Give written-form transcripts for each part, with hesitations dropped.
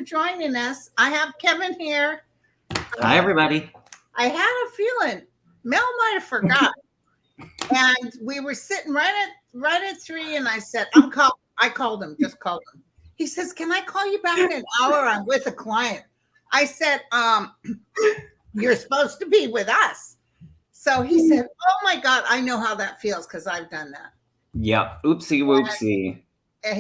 joining us. I have Kevin here. Hi, everybody. I had a feeling Mel might have forgot. And we were sitting right at 3, and I said, I called him. He says, "Can I call you back in an hour? I'm with a client." I said, "You're supposed to be with us." So he said, "Oh my God, I know how that feels because I've done that." Yep. Oopsie whoopsie. And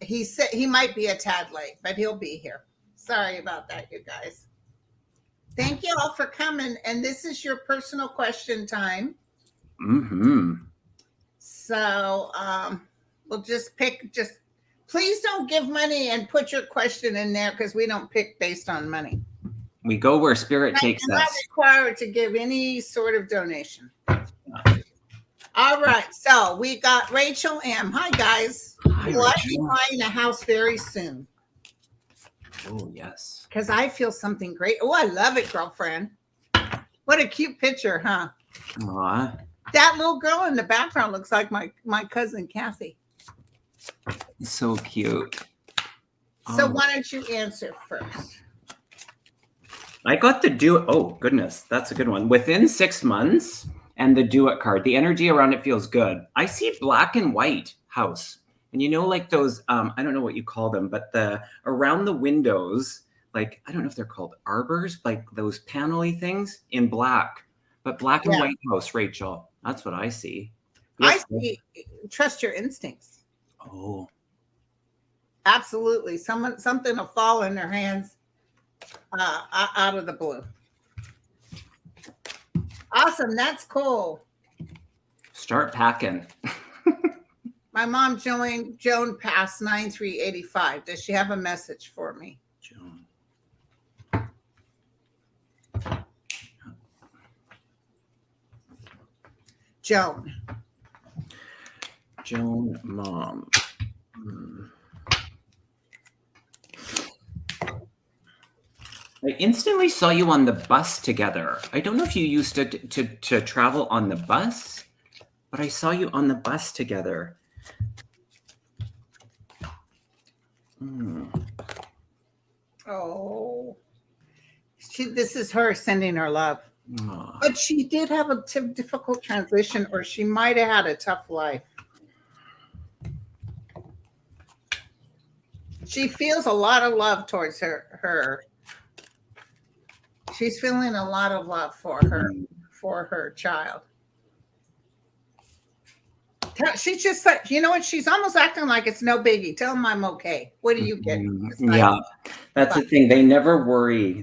he said he might be a tad late, but he'll be here. Sorry about that, you guys. Thank you all for coming. And this is your personal question time. Mm-hmm. So we'll just please don't give money and put your question in there because we don't pick based on money. We go where spirit takes us. Not required to give any sort of donation. All right, so we got Rachel M. Hi, guys. Will I be buying a house very soon? Oh, yes. Because I feel something great. Oh, I love it, girlfriend. What a cute picture, huh? Aww. That little girl in the background looks like my cousin, Kathy. So cute. So why don't you answer first? I got the do. Oh, goodness. That's a good one. Within 6 months and the do it card. The energy around it feels good. I see black and white house. And you know, like those, I don't know what you call them, but around the windows, like, I don't know if they're called arbors, like those panel-y things in black. But black and white house, Rachel. That's what I see. I see. Trust your instincts. Oh. Absolutely. Something will fall in their hands out of the blue. Awesome. That's cool. Start packing. My mom, Joan passed 9385. Does she have a message for me? Joan, mom. I instantly saw you on the bus together. I don't know if you used to travel on the bus, but I saw you on the bus together. Oh, this is her sending her love. Aww. But she did have a difficult transition, or she might have had a tough life. She feels a lot of love towards her. She's feeling a lot of love for her child. She's just like, you know what? She's almost acting like it's no biggie. Tell them I'm okay. What do you get? Yeah, that's the thing. They never worry.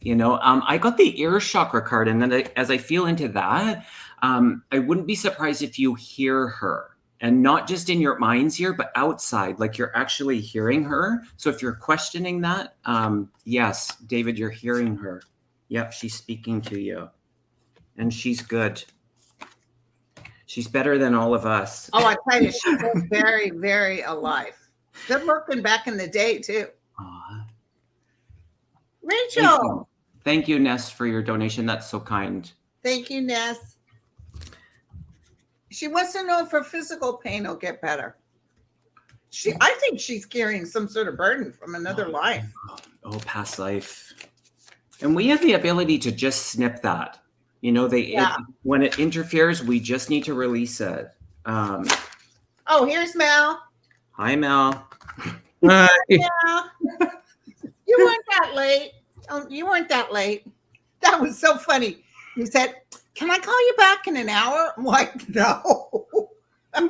You know, I got the ear chakra card, and then as I feel into that, I wouldn't be surprised if you hear her, and not just in your mind's ear, but outside, like you're actually hearing her. So if you're questioning that, yes, David, you're hearing her. Yep, she's speaking to you, and she's good. She's better than all of us. Oh, I tell you, she's very, very alive. Good looking back in the day, too. Aww. Rachel. Thank you, Ness, for your donation. That's so kind. Thank you, Ness. She wants to know if her physical pain will get better. I think she's carrying some sort of burden from another life. Oh, past life. And we have the ability to just snip that. You know, when it interferes, we just need to release it. Oh, here's Mel. Hi, Mel. Hi. Yeah. You weren't that late. Oh, you weren't that late. That was so funny. You said, "Can I call you back in an hour?" I'm like, no. I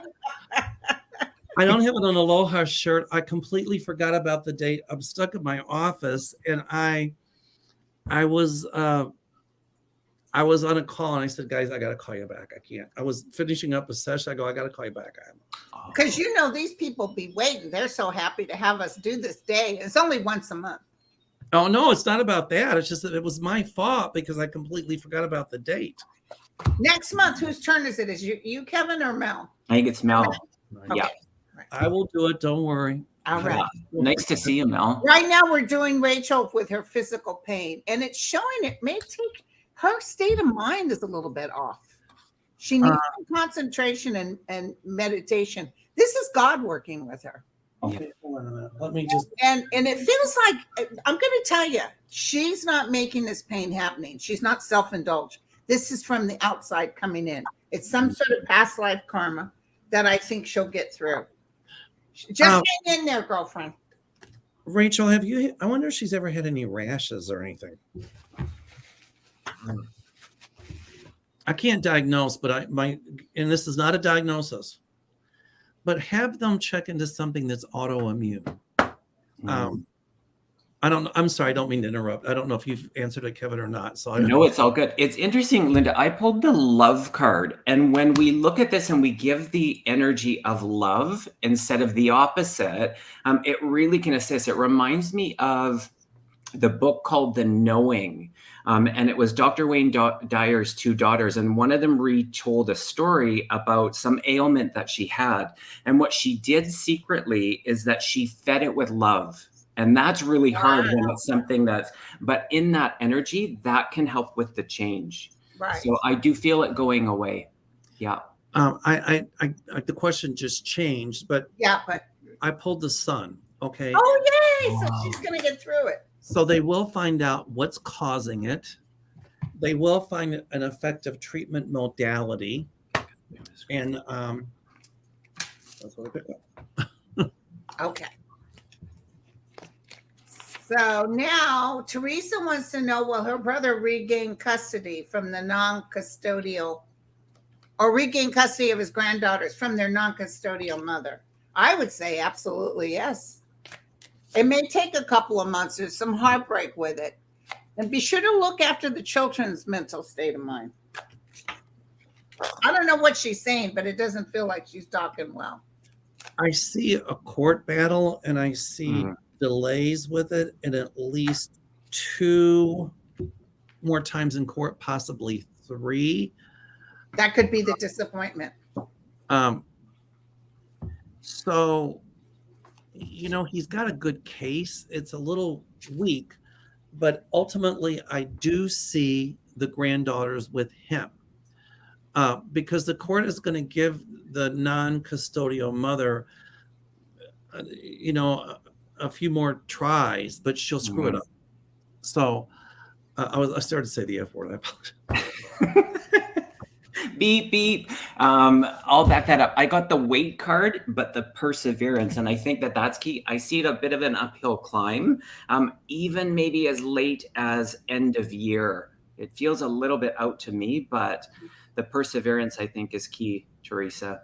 don't have an Aloha shirt. I completely forgot about the date. I'm stuck in my office, and I was on a call, and I said, "Guys, I got to call you back. I can't." I was finishing up a session. I go, "I got to call you back." Because you know these people be waiting. They're so happy to have us do this day. It's only once a month. Oh, no, it's not about that. It's just that it was my fault because I completely forgot about the date. Next month, whose turn is it? Is you Kevin, or Mel? I think it's Mel. Okay. Yeah. I will do it. Don't worry. All right. Yeah. Nice to see you, Mel. Right now, we're doing Rachel with her physical pain, and it's showing it may take her state of mind is a little bit off. She needs some concentration and meditation. This is God working with her. Okay, hold on a minute. Let me just. And it feels like, I'm going to tell you, she's not making this pain happening. She's not self-indulged. This is from the outside coming in. It's some sort of past life karma that I think she'll get through. Just hang in there, girlfriend. Rachel, I wonder if she's ever had any rashes or anything. I can't diagnose, but and this is not a diagnosis, but have them check into something that's autoimmune. I don't know. I'm sorry. I don't mean to interrupt. I don't know if you've answered it, Kevin, or not. So No, it's all good. It's interesting, Linda. I pulled the love card. And when we look at this and we give the energy of love instead of the opposite, it really can assist. It reminds me of the book called The Knowing. And it was Dr. Wayne Dyer's two daughters. And one of them retold a story about some ailment that she had. And what she did secretly is that she fed it with love. And that's really hard when it's something but in that energy, that can help with the change. Right. So I do feel it going away. Yeah. The question just changed, but I pulled the sun. Okay. Oh, yay. So she's going to get through it. So they will find out what's causing it. They will find an effective treatment modality. And that's what I picked up. Okay. So now Teresa wants to know, will her brother regain custody from the non-custodial, or regain custody of his granddaughters from their non-custodial mother? I would say absolutely yes. It may take a couple of months. There's some heartbreak with it. And be sure to look after the children's mental state of mind. I don't know what she's saying, but it doesn't feel like she's talking well. I see a court battle, and I see delays with it, and at least 2 more times in court, possibly 3. That could be the disappointment. So, he's got a good case. It's a little weak, but ultimately I do see the granddaughters with him, because the court is going to give the non-custodial mother, a few more tries, but she'll screw it up. So I started to say the F word. I apologize. Beep, beep. I'll back that up. I got the weight card, but the perseverance. And I think that's key. I see it a bit of an uphill climb, even maybe as late as end of year. It feels a little bit out to me, but the perseverance, I think, is key, Teresa.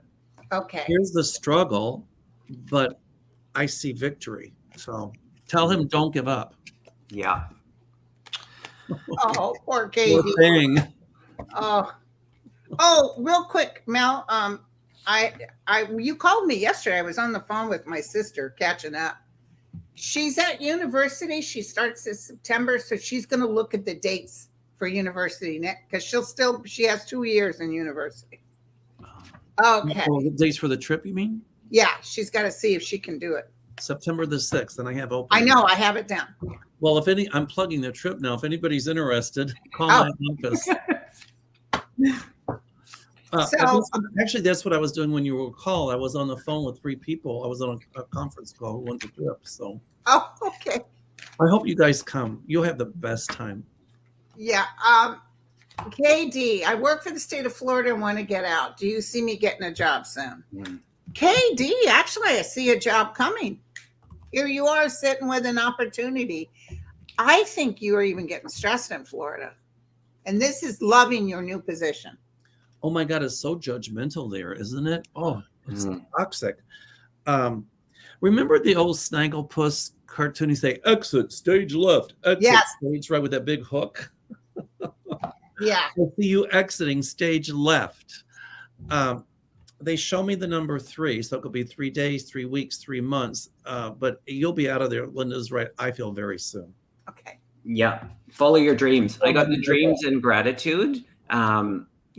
Okay. Here's the struggle, but I see victory. So tell him, don't give up. Yeah. Oh, poor Katie. Poor thing. Oh, real quick, Mel. You called me yesterday. I was on the phone with my sister catching up. She's at university. She starts in September, so she's going to look at the dates for university because she has 2 years in university. Okay. Oh, the dates for the trip, you mean? Yeah, she's got to see if she can do it. September the 6th, and I have open. I know, I have it down. Well, I'm plugging the trip now. If anybody's interested, call my office. Actually, that's what I was doing when you were called. I was on the phone with 3 people. I was on a conference call who went to trip. So. Oh, okay. I hope you guys come. You'll have the best time. Yeah. KD, I work for the state of Florida and want to get out. Do you see me getting a job soon? KD, actually, I see a job coming. Here you are sitting with an opportunity. I think you are even getting stressed in Florida. And this is loving your new position. Oh my God, it's so judgmental there, isn't it? Oh, it's toxic. Remember the old Snagglepuss cartoon? You say, exit, stage left, exit, stage right with that big hook. Yeah. I see you exiting stage left. They show me the number 3, so it could be 3 days, 3 weeks, 3 months. But you'll be out of there. Linda's right. I feel very soon. Okay. Yeah. Follow your dreams. I got the dreams and gratitude.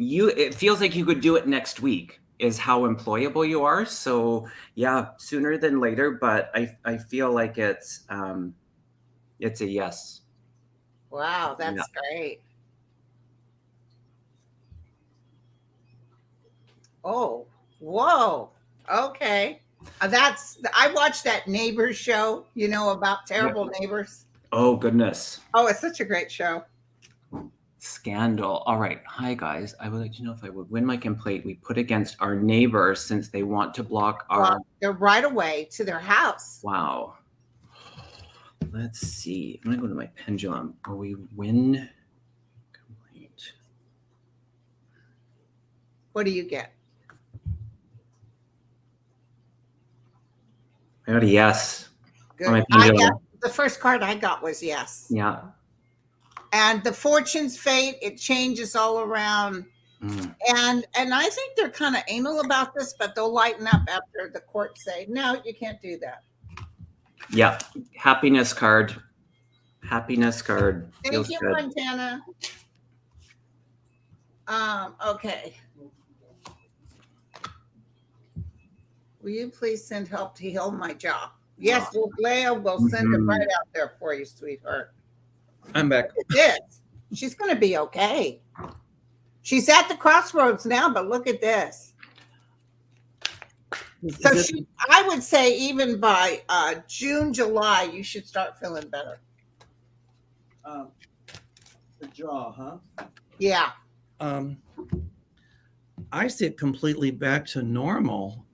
It feels like you could do it next week is how employable you are. So yeah, sooner than later, but I feel like it's a yes. Wow. That's great. Oh, whoa. Okay. I watched that Neighbors show, about terrible neighbors. Oh, goodness. Oh, it's such a great show. Scandal. All right. Hi, guys. I would like to know if I would win my complaint we put against our neighbors since they want to block our... They're right away to their house. Wow. Let's see. I'm going to go to my pendulum. Will we win complaint? What do you get? I got a yes. Good. The first card I got was yes. Yeah. And the fortune's fate, it changes all around. And I think they're kind of anal about this, but they'll lighten up after the court say, no, you can't do that. Yeah. Happiness card. Happiness card. Thank you, good. Montana. Okay. Will you please send help to heal my jaw? Yes, Leah will send it right out there for you, sweetheart. I'm back. It is. She's going to be okay. She's at the crossroads now, but look at this. I would say even by June, July, you should start feeling better. The jaw, huh? Yeah. I see it completely back to normal.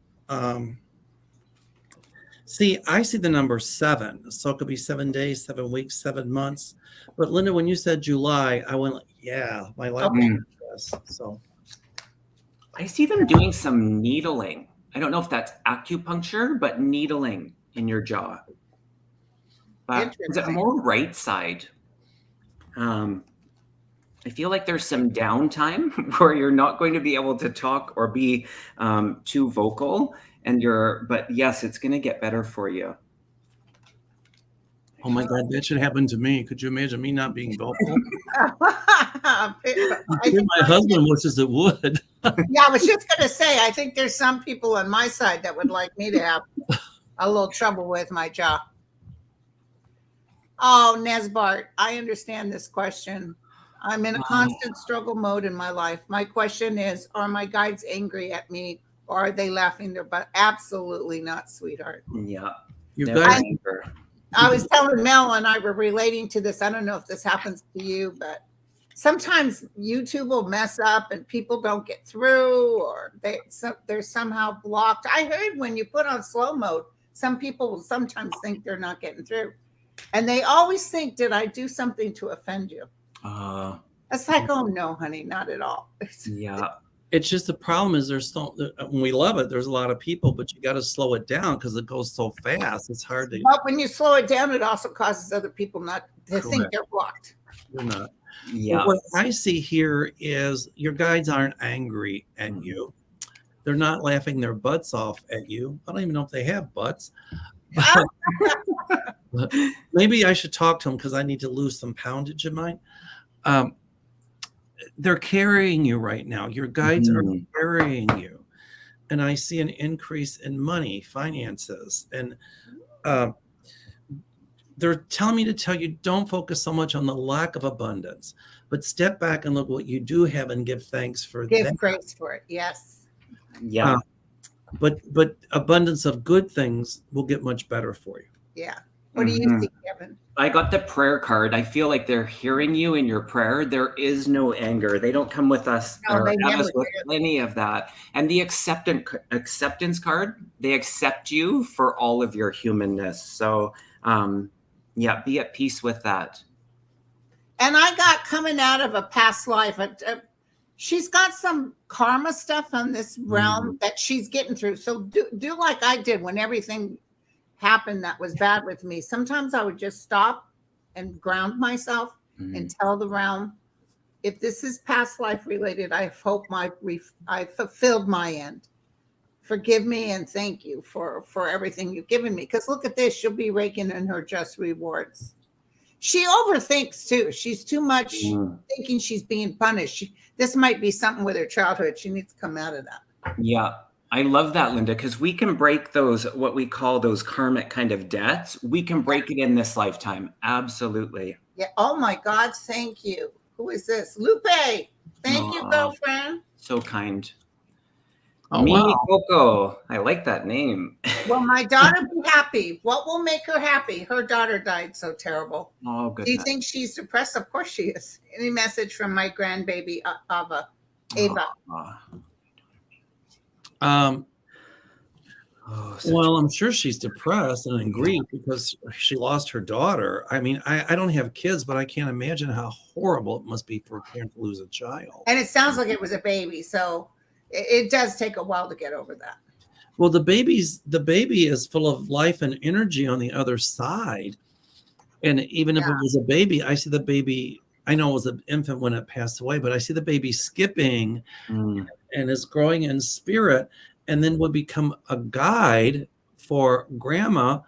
See, I see the number 7. So it could be 7 days, 7 weeks, 7 months. But Linda, when you said July, I went like, yeah, my life. So I see them doing some needling. I don't know if that's acupuncture, but needling in your jaw. But is it more right side? I feel like there's some downtime where you're not going to be able to talk or be too vocal. But yes, it's going to get better for you. Oh my God, that should happen to me. Could you imagine me not being vocal? My husband wishes it would. Yeah, I was just going to say, I think there's some people on my side that would like me to have a little trouble with my jaw. Oh, Nesbart, I understand this question. I'm in a constant struggle mode in my life. My question is, are my guides angry at me or are they laughing their butt? Absolutely not, sweetheart. Yeah. I was telling Mel and I were relating to this. I don't know if this happens to you, but sometimes YouTube will mess up and people don't get through or they're somehow blocked. I heard when you put on slow mode, some people will sometimes think they're not getting through. And they always think, did I do something to offend you? It's like, oh no, honey, not at all. Yeah. It's just the problem is when we love it, there's a lot of people, but you got to slow it down because it goes so fast. It's hard to. But when you slow it down, it also causes other people not to think they're blocked. They're not. Yeah. But what I see here is your guides aren't angry at you. They're not laughing their butts off at you. I don't even know if they have butts. But maybe I should talk to them because I need to lose some poundage in mine. They're carrying you right now. Your guides are carrying you. And I see an increase in money, finances. And they're telling me to tell you, don't focus so much on the lack of abundance, but step back and look what you do have and give thanks for that. Give grace for it. Yes. Yeah. But abundance of good things will get much better for you. Yeah. What do you think, Kevin? I got the prayer card. I feel like they're hearing you in your prayer. There is no anger. They don't come with us or have us with any of that. And the acceptance card, they accept you for all of your humanness. So, yeah, be at peace with that. And I got coming out of a past life. She's got some karma stuff on this realm that she's getting through. So do like I did when everything happened that was bad with me. Sometimes I would just stop and ground myself and tell the realm, if this is past life related, I hope I fulfilled my end. Forgive me and thank you for everything you've given me. Because look at this, she'll be raking in her just rewards. She overthinks too. She's too much thinking she's being punished. This might be something with her childhood. She needs to come out of that. Yeah. I love that, Linda, because we can break those, what we call those karmic kind of debts. We can break it in this lifetime. Absolutely. Yeah. Oh my God. Thank you. Who is this? Lupe. Thank you, girlfriend. So kind. Oh, Mimi wow. Coco. I like that name. Will my daughter be happy? What will make her happy? Her daughter died so terrible. Oh, Do you goodness. think she's depressed? Of course she is. Any message from my grandbaby, Ava? Ava. Oh, Um, such well, I'm sure she's depressed and in grief because she lost her daughter. I mean, I don't have kids, but I can't imagine how horrible it must be for a parent to lose a child. And it sounds like it was a baby. So it does take a while to get over that. Well, the baby is full of life and energy on the other side. And even if it was a baby, I see the baby. I know it was an infant when it passed away, but I see the baby skipping and is growing in spirit, and then would become a guide for grandma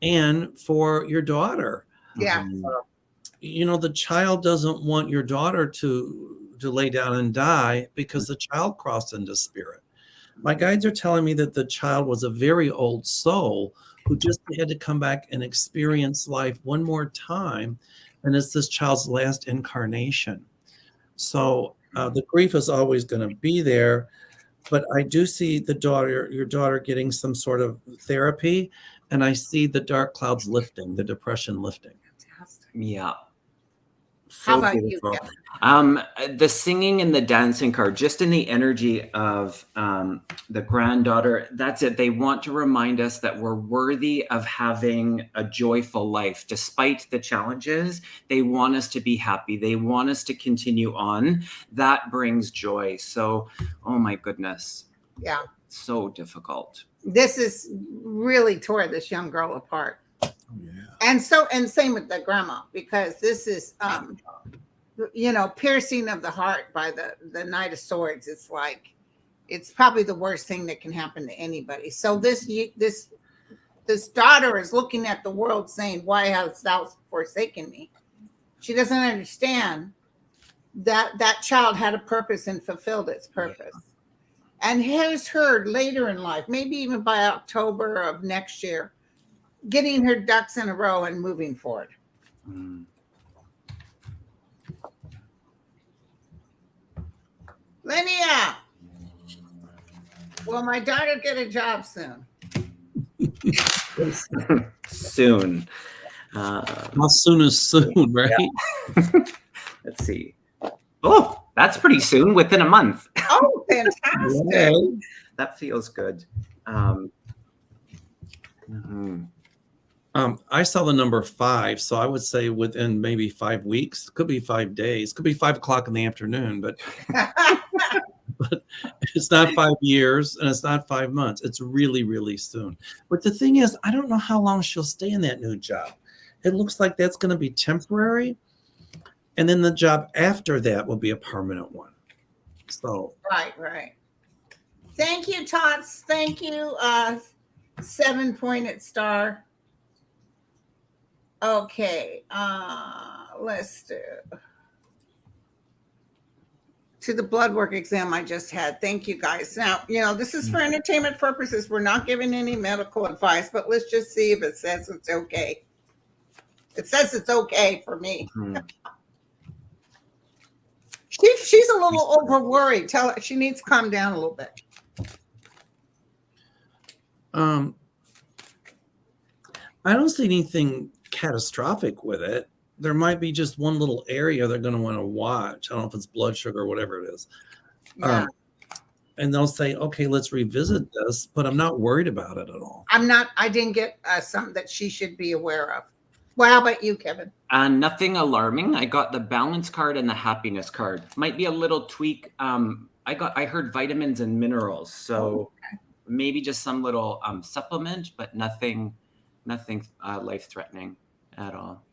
and for your daughter. Yeah. You know, the child doesn't want your daughter to lay down and die because the child crossed into spirit. My guides are telling me that the child was a very old soul who just had to come back and experience life one more time. And it's this child's last incarnation. So the grief is always going to be there. But I do see your daughter getting some sort of therapy. And I see the dark clouds lifting, the depression lifting. Yeah. How about you, Kevin? The singing and the dancing card, just in the energy of the granddaughter, that's it. They want to remind us that we're worthy of having a joyful life. Despite the challenges, they want us to be happy. They want us to continue on. That brings joy. So, oh my goodness. Yeah. So difficult. This is really tore this young girl apart. Yeah. And same with the grandma, because this is piercing of the heart by the Knight of Swords. It's like, it's probably the worst thing that can happen to anybody. So this daughter is looking at the world saying, why hast thou forsaken me? She doesn't understand that child had a purpose and fulfilled its purpose. And here's her later in life, maybe even by October of next year, getting her ducks in a row and moving forward. Linnea, will my daughter get a job soon? Soon. How soon is soon, right? Yeah. Let's see. Oh, that's pretty soon, within a month. Oh, fantastic. Yeah. That feels good. I saw the number 5, so I would say within maybe 5 weeks. Could be 5 days. Could be 5 o'clock in the afternoon, but it's not 5 years and it's not 5 months. It's really, really soon. But the thing is, I don't know how long she'll stay in that new job. It looks like that's going to be temporary, and then the job after that will be a permanent one. So right. Thank you, Tots. Thank you, 7-pointed star. Okay, let's do to the blood work exam I just had. Thank you, guys. Now, this is for entertainment purposes. We're not giving any medical advice, but let's just see if it says it's okay. It says it's okay for me. She's a little over worried. Tell her she needs to calm down a little bit. I don't see anything catastrophic with it. There might be just one little area they're going to want to watch. I don't know if it's blood sugar or whatever it is. Yeah. And they'll say, okay, let's revisit this, but I'm not worried about it at all. I didn't get something that she should be aware of. Well, how about you, Kevin? Nothing alarming. I got the balance card and the happiness card. Might be a little tweak. I heard vitamins and minerals. So maybe just some little supplement, but nothing life-threatening at all.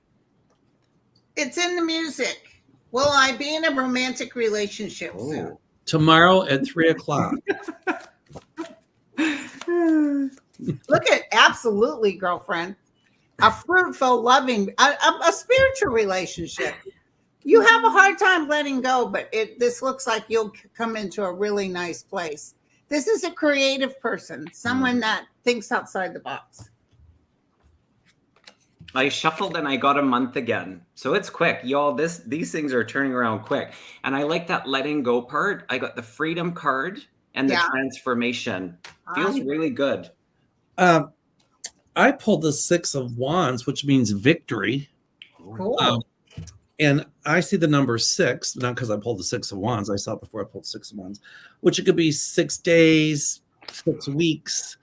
It's in the music. Will I be in a romantic relationship soon? Tomorrow at 3 o'clock. Look at absolutely, girlfriend. A fruitful, loving, a spiritual relationship. You have a hard time letting go, but this looks like you'll come into a really nice place. This is a creative person, someone that thinks outside the box. I shuffled and I got a month again. So it's quick. Y'all, these things are turning around quick. And I like that letting go part. I got the freedom card and the Yeah. transformation feels Awesome. really good. I pulled the 6 of Wands, which means victory. Cool. And I see the number 6, not because I pulled the 6 of Wands. I saw it before I pulled 6 of Wands, which it could be 6 days, 6 weeks,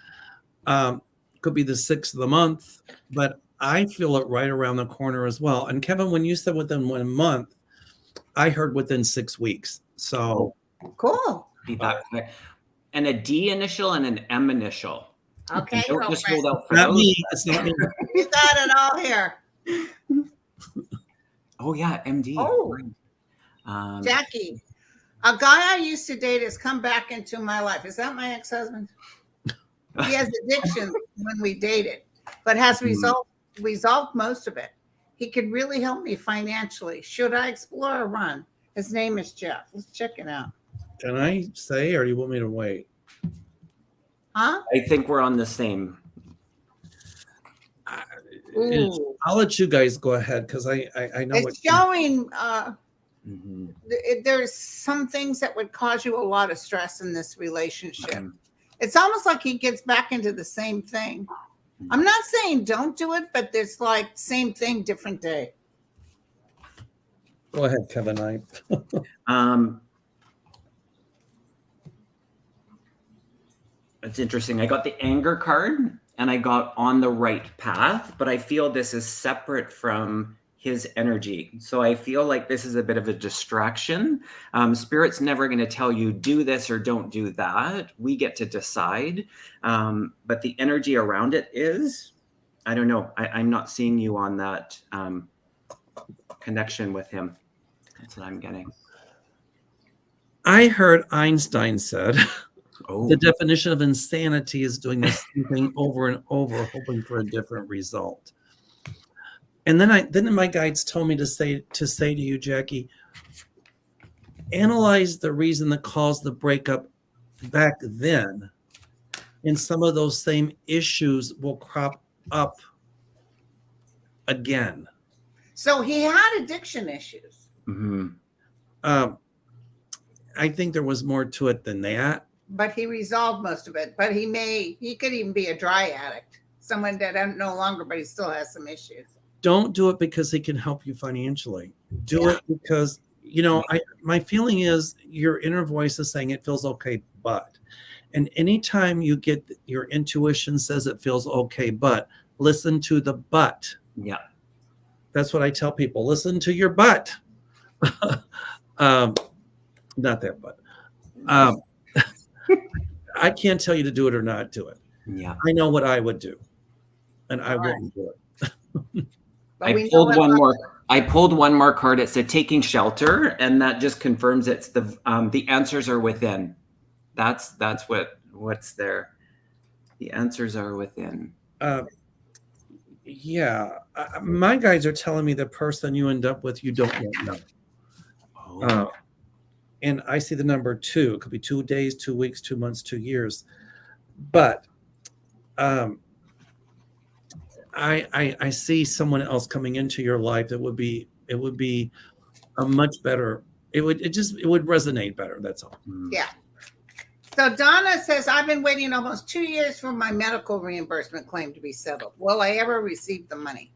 could be the 6th of the month, but I feel it right around the corner as well. And Kevin, when you said within 1 month, I heard within 6 weeks. So Cool. Be that quick. And a D initial and an M initial. Okay, Don't just girlfriend. hold out for not those. me. It's not me. You got it all here. Oh yeah, MD. Oh. Um, Jackie, a guy I used to date has come back into my life. Is that my ex-husband? He has addiction when we dated, but has resolved most of it. He could really help me financially. Should I explore a run? His name is Jeff. Let's check it out. Can I say, or do you want me to wait? Huh? I think we're on the same. Ooh. I'll let you guys go ahead because I know It's showing Mhm. there's some things that would cause you a lot of stress in this relationship. Mhm. It's almost like he gets back into the same thing. I'm not saying don't do it, but there's like same thing, different day. Go ahead, Kevin. It's interesting. I got the anger card and I got on the right path, but I feel this is separate from his energy. So I feel like this is a bit of a distraction. Spirit's never going to tell you do this or don't do that. We get to decide. But the energy around it is, I don't know. I'm not seeing you on that connection with him. That's what I'm getting. I heard Einstein said Oh, the definition of insanity is doing the same thing over and over, hoping for a different result. And then my guides told me to say to you, Jackie, analyze the reason that caused the breakup back then, and some of those same issues will crop up again. So he had addiction issues. mm-hmm. I think there was more to it than that. But he resolved most of it. But he could even be a dry addict, someone that no longer, but he still has some issues. Don't do it because he can help you financially. Do it because, my feeling is your inner voice is saying it feels okay, but. And anytime you get your intuition says it feels okay, but listen to the but. Yeah. That's what I tell people. Listen to your but. Not that but. I can't tell you to do it or not do it. Yeah. I know what I would do, and I wouldn't do it. I pulled one more card. It said taking shelter, and that just confirms it's the answers are within. That's what's there. The answers are within. My guides are telling me the person you end up with, you don't know. Oh. And I see the number 2. It could be 2 days, 2 weeks, 2 months, 2 years. But I see someone else coming into your life that would be a much better. It would resonate better. That's all. Yeah. So Donna says, I've been waiting almost 2 years for my medical reimbursement claim to be settled. Will I ever receive the money?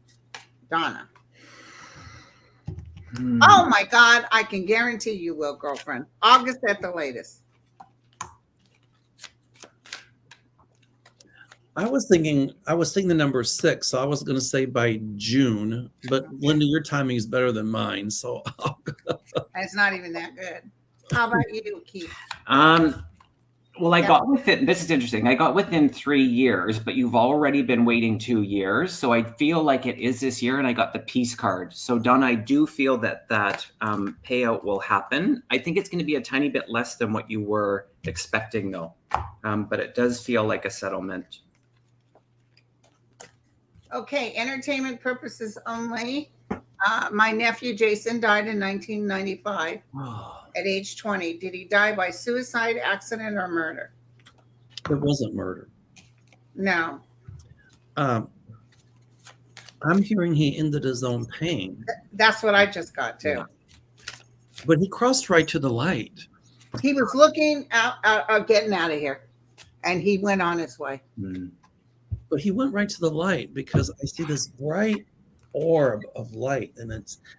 Donna. Oh my God, I can guarantee you will, girlfriend. August at the latest. I was thinking the number 6, so I was going to say by June. But Linda, your timing is better than mine, so it's not even that good. How about you, Keith? Well, I got within. This is interesting. I got within 3 years, but you've already been waiting 2 years, so I feel like it is this year. And I got the peace card. So, Donna, I do feel that payout will happen. I think it's going to be a tiny bit less than what you were expecting, though. But it does feel like a settlement. Okay, entertainment purposes only. My nephew Jason died in 1995 at age 20. Did he die by suicide, accident, or murder? it wasn't murder. No. I'm hearing he ended his own pain. That's what I just got too. But he crossed right to the light. He was looking out getting out of here, and he went on his way. Mm. But he went right to the light because I see this bright orb of light, and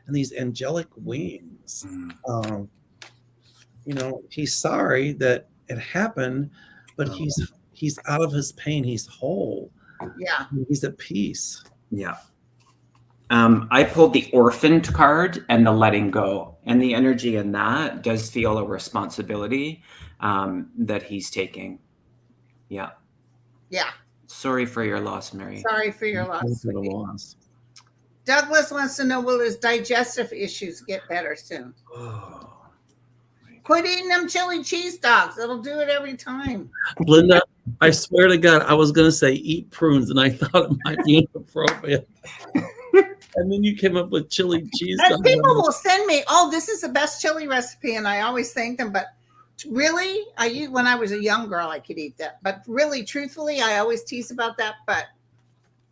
these angelic wings. Mm. He's sorry that it happened, but Oh. he's out of his pain. He's whole. Yeah. He's at peace. Yeah. I pulled the orphaned card and the letting go, and the energy in that does feel a responsibility that he's taking. Yeah. Yeah. Sorry for your loss, Mary. Sorry for your loss. For the sweetie. loss. Douglas wants to know, will his digestive issues get better soon? Oh. Quit eating them chili cheese dogs. It'll do it every time. Linda, I swear to God, I was going to say eat prunes, and I thought it might be inappropriate. And then you came up with chili cheese. And people will send me, oh, this is the best chili recipe, and I always thank them. But really, when I was a young girl, I could eat that. But really, truthfully, I always tease about that. But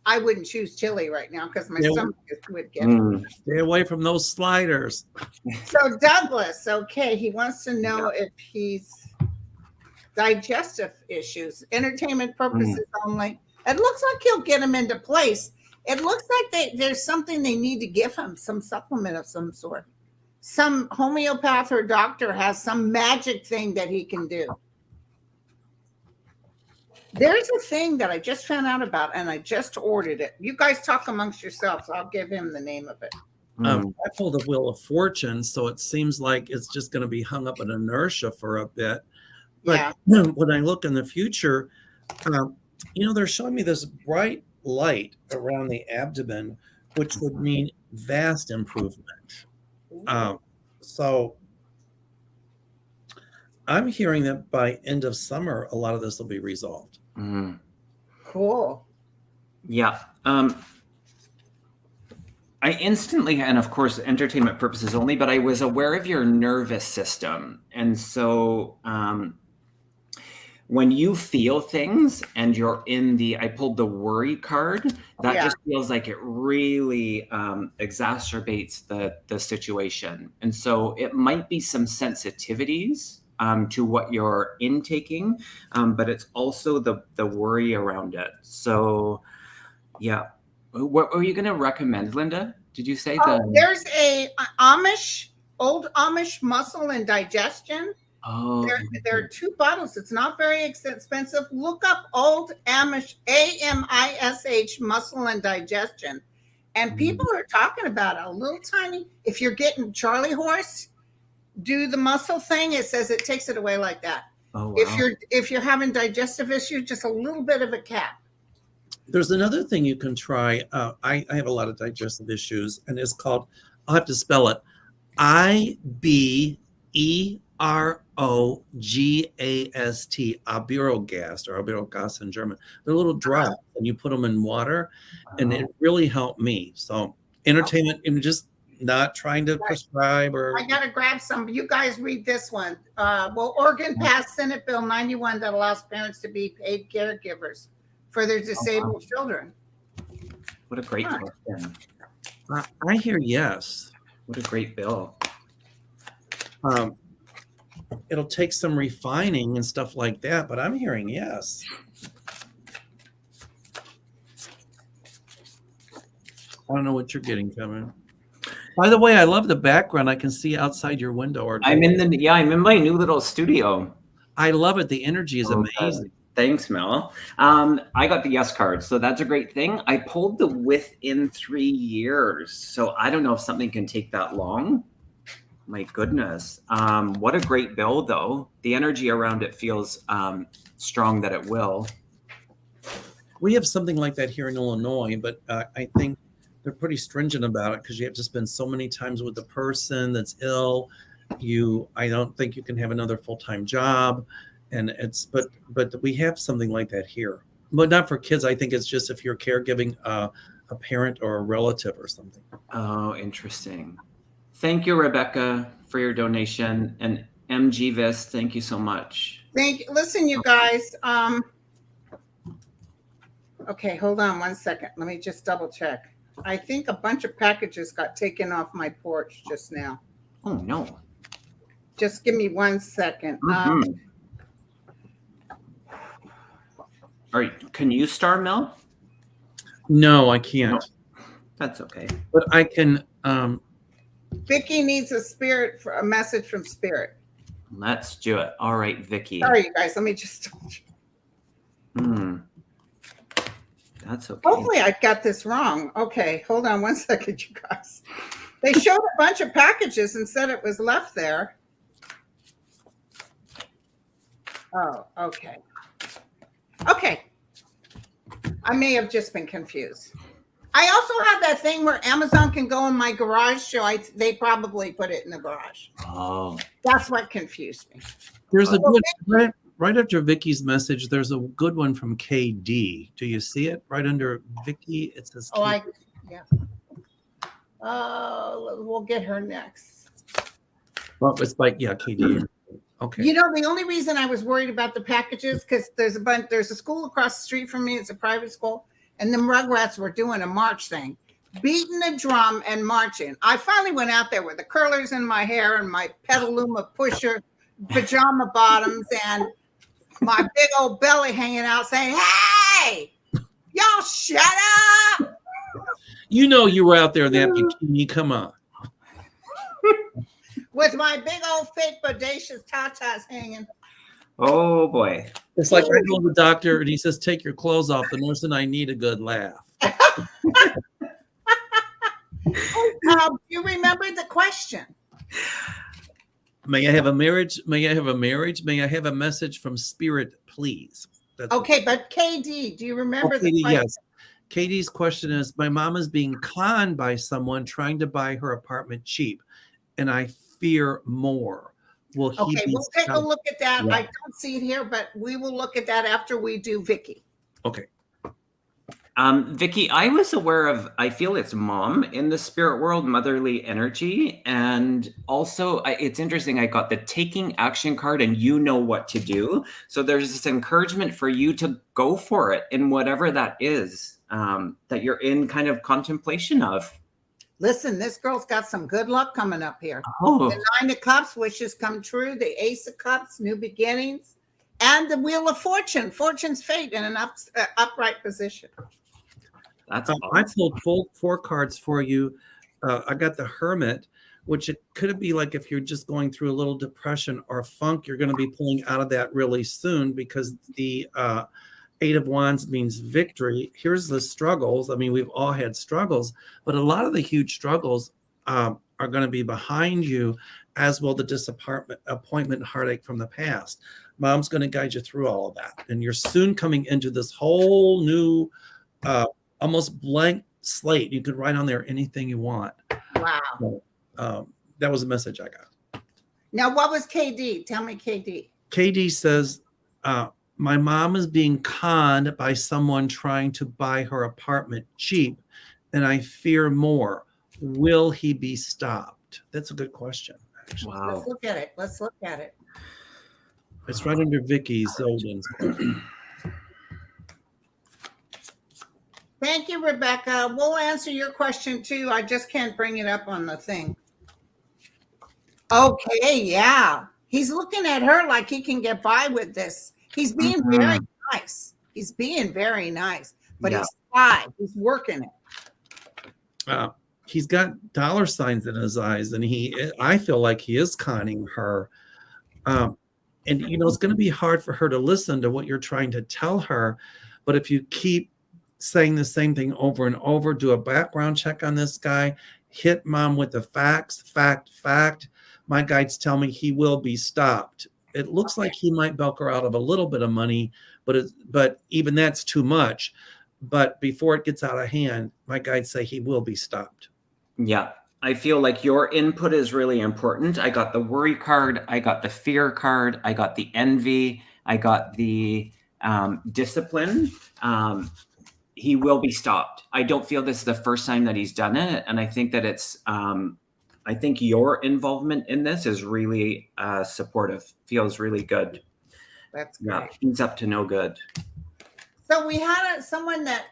I wouldn't choose chili right now because my stomach would get it. Stay away from those sliders. So Douglas, okay, he wants to know if he's digestive issues, entertainment purposes only. It looks like he'll get him into place. It looks like there's something they need to give him, some supplement of some sort. Some homeopath or doctor has some magic thing that he can do. There's a thing that I just found out about, and I just ordered it. You guys talk amongst yourselves. I'll give him the name of it. I pulled the Wheel of Fortune, so it seems like it's just going to be hung up in inertia for a bit. But when I look in the future, they're showing me this bright light around the abdomen, which would mean vast improvement. So I'm hearing that by end of summer, a lot of this will be resolved. Cool. Yeah. I instantly, and of course, entertainment purposes only, but I was aware of your nervous system. And so when you feel things and you're I pulled the worry card, that just feels like it really exacerbates the situation. And so it might be some sensitivities to what you're intaking, but it's also the worry around it. So, yeah. What were you going to recommend, Linda? Did you say there's a old Amish muscle and digestion. Oh, there are 2 bottles. It's not very expensive. Look up old Amish, AMISH muscle and digestion. And people are talking about a little tiny, if you're getting Charlie horse, do the muscle thing. It says it takes it away like that. Oh, wow. If you're having digestive issues, just a little bit of a cap. There's another thing you can try. I have a lot of digestive issues, and it's called, I'll have to spell it, IBEROGAST, Iberogast, or Iberogast in German. They're little drops, and you put them in water, and it really helped me. So entertainment, and just not trying to prescribe or. I got to grab some. You guys read this one. Oregon passed Senate Bill 91 that allows parents to be paid caregivers for their disabled children. What a great question. I hear yes. What a great bill. It'll take some refining and stuff like that, but I'm hearing yes. I don't know what you're getting, Kevin. By the way, I love the background. I can see outside your window. I'm in my new little studio. I love it. The energy is amazing. Thanks, Mel. I got the yes card, so that's a great thing. I pulled the within 3 years, so I don't know if something can take that long. My goodness. What a great bill, though. The energy around it feels strong that it will. We have something like that here in Illinois, but I think they're pretty stringent about it because you have to spend so many times with the person that's ill. I don't think you can have another full-time job. And but we have something like that here, but not for kids. I think it's just if you're caregiving a parent or a relative or something. Oh, interesting. Thank you, Rebecca, for your donation, and MGvis, thank you so much. Listen, you guys. Okay, hold on 1 second. Let me just double check. I think a bunch of packages got taken off my porch just now. Oh no. Just give me 1 second. Mhm. All right, can you star Mel? No, I can't. No. That's okay. But I can. Vicky needs a message from spirit. Let's do it. All right, Vicky. Sorry, you guys. Let me just. That's okay. Hopefully, I got this wrong. Okay, hold on 1 second, you guys. They showed a bunch of packages and said it was left there. Oh, okay. Okay. I may have just been confused. I also have that thing where Amazon can go in my garage, so they probably put it in the garage. Oh. That's what confused me. There's a good right after Vicky's message. There's a good one from KD. Do you see it right under Vicky? It says. Yeah. We'll get her next. Well, it's like KD. Okay. You know, the only reason I was worried about the packages because there's a school across the street from me. It's a private school, and them Rugrats were doing a march thing, beating the drum and marching. I finally went out there with the curlers in my hair and my Petaluma pusher pajama bottoms and my big old belly hanging out, saying, "Hey, y'all, shut up!" You know you were out there in that bikini. Come on. With my big old fake bodacious tatas hanging. Oh boy. It's like I go to the doctor and he says, "Take your clothes off." The nurse and I need a good laugh. Do you remember the question? May I have a marriage? May I have a marriage? May I have a message from spirit, please? That's okay, but KD, do you remember the KD, question? yes. Katie's question is, my mom is being conned by someone trying to buy her apartment cheap, and I fear more. Will he be We'll take a look at that. Yeah. I don't see it here, but we will look at that after we do Vicky. Okay. Vicky, I was aware of, I feel it's mom in the spirit world, motherly energy. And also, it's interesting, I got the taking action card and you know what to do. So there's this encouragement for you to go for it in whatever that is that you're in kind of contemplation of. Listen, this girl's got some good luck coming up here. Oh. The 9 of Cups, wishes come true. The Ace of Cups, new beginnings. And the Wheel of Fortune, Fortune's fate in an upright position. That's awesome. I pulled 4 cards for you. I got the Hermit, which it could be like if you're just going through a little depression or funk, you're going to be pulling out of that really soon because the 8 of Wands means victory. Here's the struggles. I mean, we've all had struggles, but a lot of the huge struggles are going to be behind you, as will the disappointment, heartache from the past. Mom's going to guide you through all of that. And you're soon coming into this whole new, almost blank slate. You could write on there anything you want. Wow. So, that was a message I got. Now, what was KD? Tell me KD. KD says, my mom is being conned by someone trying to buy her apartment cheap, and I fear more. Will he be stopped? That's a good question, actually. Wow. Let's look at it. Let's look at it. It's right under Vicky's Zoldan's. Thank you, Rebecca. We'll answer your question too. I just can't bring it up on the thing. Okay, yeah. He's looking at her like he can get by with this. He's being very nice. He's being very nice, but he's shy. He's working it. He's got dollar signs in his eyes, and I feel like he is conning her. And it's going to be hard for her to listen to what you're trying to tell her. But if you keep saying the same thing over and over, do a background check on this guy, hit mom with the facts, fact. My guides tell me he will be stopped. It looks like he might belk her out of a little bit of money, but even that's too much. But before it gets out of hand, my guides say he will be stopped. Yeah. I feel like your input is really important. I got the worry card. I got the fear card. I got the envy. I got the discipline. He will be stopped. I don't feel this is the first time that he's done it. And I think that it's, I think your involvement in this is really supportive, feels really good. That's great. Yeah, he's up to no good. So we had someone that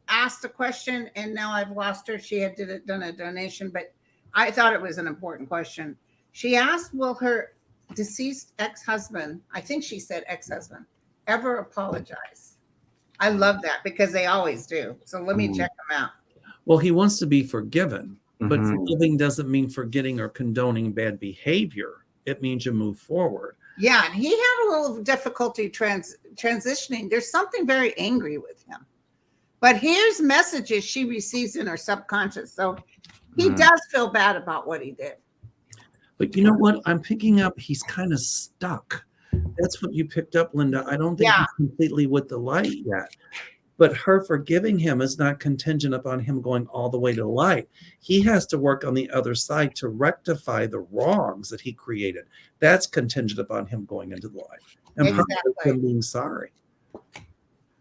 asked a question, and now I've lost her. She had done a donation, but I thought it was an important question. She asked, will her deceased ex-husband, I think she said ex-husband, ever apologize? I love that because they always do. So let me check them out. Well, he wants to be forgiven, but Mhm. forgiving doesn't mean forgetting or condoning bad behavior. It means you move forward. Yeah, and he had a little difficulty transitioning. There's something very angry with him. But here's messages she receives in her subconscious. So he does feel bad about what he did. But you know what? I'm picking up he's kind of stuck. That's what you picked up, Linda. I don't think he's completely with the light yet. But her forgiving him is not contingent upon him going all the way to the light. He has to work on the other side to rectify the wrongs that he created. That's contingent upon him going into the light. And probably him being sorry.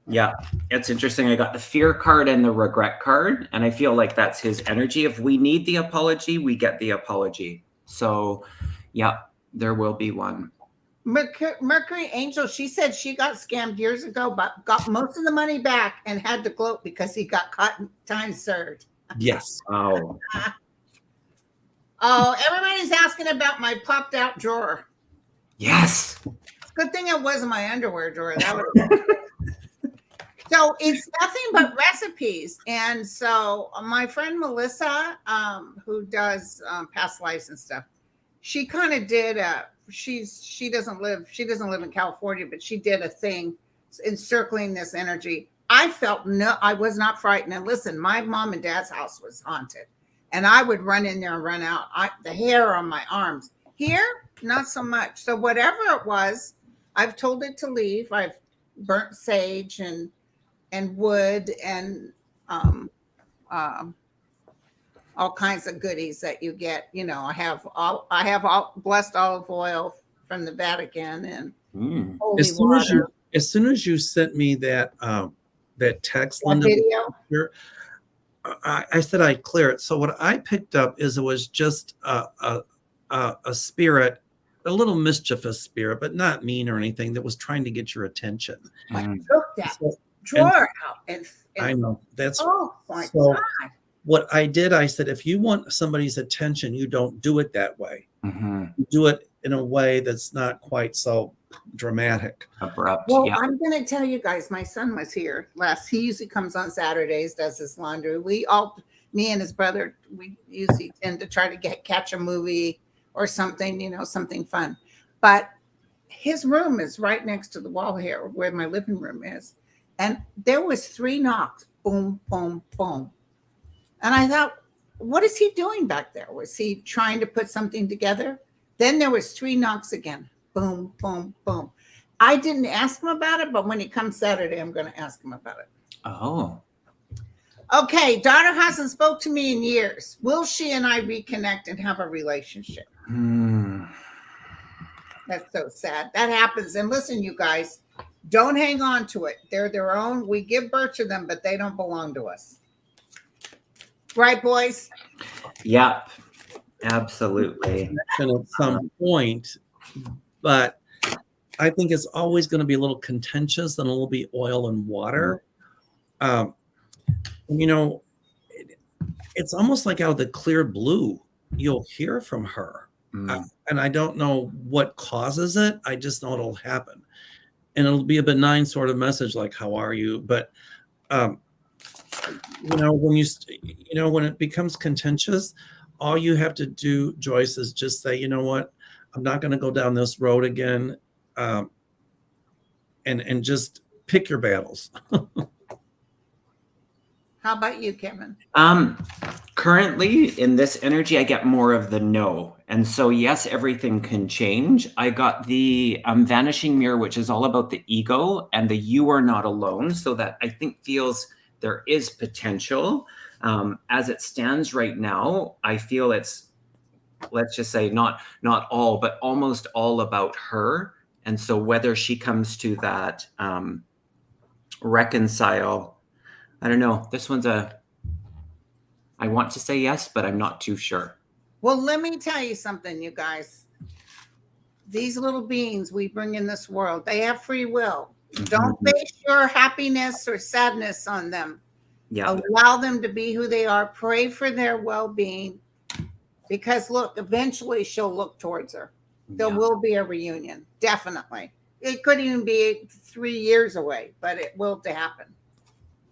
Yeah, it's interesting. I got the fear card and the regret card, and I feel like that's his energy. If we need the apology, we get the apology. So, yeah, there will be one. Mercury Angel, she said she got scammed years ago, but got most of the money back and had to gloat because he got caught in time served. Yes. Oh. Oh, everybody's asking about my popped out drawer. Yes. Good thing it wasn't my underwear drawer. That would. So it's nothing but recipes. And so my friend Melissa, who does past lives and stuff, she kind of did she doesn't live in California, but she did a thing encircling this energy. I was not frightened. And listen, my mom and dad's house was haunted, and I would run in there and run out. The hair on my arms. Here, not so much. So whatever it was, I've told it to leave. I've burnt sage and wood and all kinds of goodies that you get. You know, I have all blessed olive oil from the Vatican and holy water. As soon as you sent me that text, Linda, video, I said I'd clear it. So what I picked up is it was just a spirit, a little mischievous spirit, but not mean or anything, that was trying to get your attention. I took that drawer out and I know that's oh my so God. What I did, I said, if you want somebody's attention, you don't do it that way. You do it in a way that's not quite so dramatic. Abrupt. Well, yeah. I'm going to tell you guys, my son was here last. He usually comes on Saturdays, does his laundry. Me and his brother, we usually tend to try to catch a movie or something, something fun. But his room is right next to the wall here where my living room is. And there was 3 knocks, boom, boom, boom. And I thought, what is he doing back there? Was he trying to put something together? Then there was 3 knocks again, boom, boom, boom. I didn't ask him about it, but when he comes Saturday, I'm going to ask him about it. Oh. Okay, daughter hasn't spoke to me in years. Will she and I reconnect and have a relationship? That's so sad. That happens. And listen, you guys, don't hang on to it. They're their own. We give birth to them, but they don't belong to us. Right, boys? Yep. Absolutely. At some point, but I think it's always going to be a little contentious and a little bit oil and water. It's almost like out of the clear blue, you'll hear from her. And I don't know what causes it. I just know it'll happen. And it'll be a benign sort of message like, how are you? But, when it becomes contentious, all you have to do, Joyce, is just say, you know what? I'm not going to go down this road again. And just pick your battles. How about you, Kevin? Currently in this energy, I get more of the no. And so, yes, everything can change. I got the vanishing mirror, which is all about the ego and the you are not alone. So that I think feels there is potential. As it stands right now, I feel it's, let's just say not all, but almost all about her. And so whether she comes to that reconcile, I don't know. This one's I want to say yes, but I'm not too sure. Well, let me tell you something, you guys. These little beings we bring in this world, they have free will. Don't base your happiness or sadness on them. Yeah. Allow them to be who they are. Pray for their well-being. because look, eventually she'll look towards her. There Yeah. will be a reunion, definitely. It could even be 3 years away, but it will happen.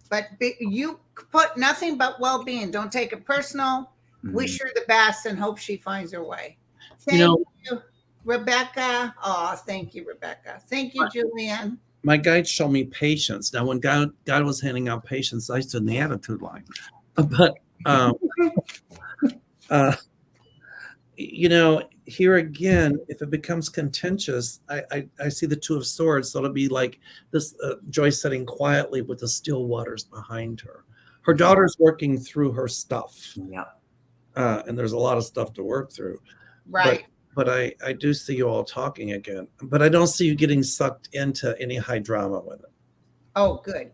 But you put nothing but well-being. Don't take it personal. Wish her the best and hope she finds her way. Thank you, Rebecca. Oh, thank you, Rebecca. Thank you, Julianne. My guides show me patience. Now, when God was handing out patience, I stood in the attitude line. But here again, if it becomes contentious, I see the Two of Swords. So it'll be like this Joyce sitting quietly with the still waters behind her. Her daughter's working through her stuff. Yeah. And there's a lot of stuff to work through. Right. But I do see you all talking again. But I don't see you getting sucked into any high drama with it. Oh, good.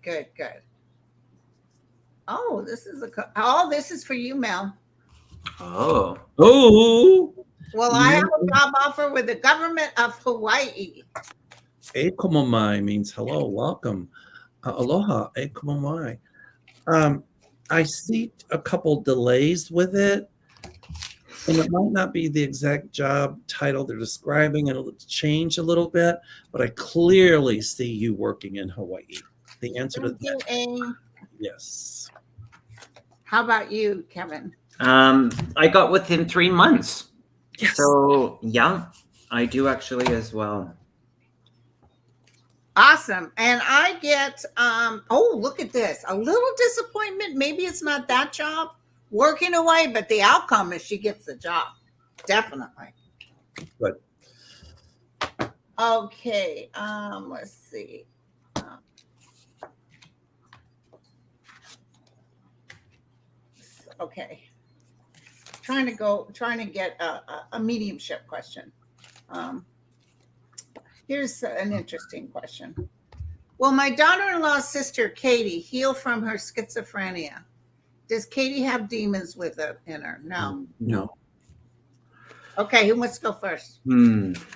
Oh, this is for you, Mel. Oh. Well, I have a job offer with the government of Hawaii. E como mai means hello, welcome. Aloha, e como mai. I see a couple delays with it, and it might not be the exact job title they're describing, and it'll change a little bit, but I clearly see you working in Hawaii. The answer to that, yes. How about you, Kevin? I got within 3 months. Yes. So yeah, I do actually as well. Awesome. And I get, look at this. A little disappointment. Maybe it's not that job working away, but the outcome is she gets the job. Definitely. Good. Okay. Let's see. Okay. Trying to get a mediumship question. Here's an interesting question. Will my daughter-in-law's sister, Katie, heal from her schizophrenia? Does Katie have demons with her in her? No. No. Okay, who wants to go first?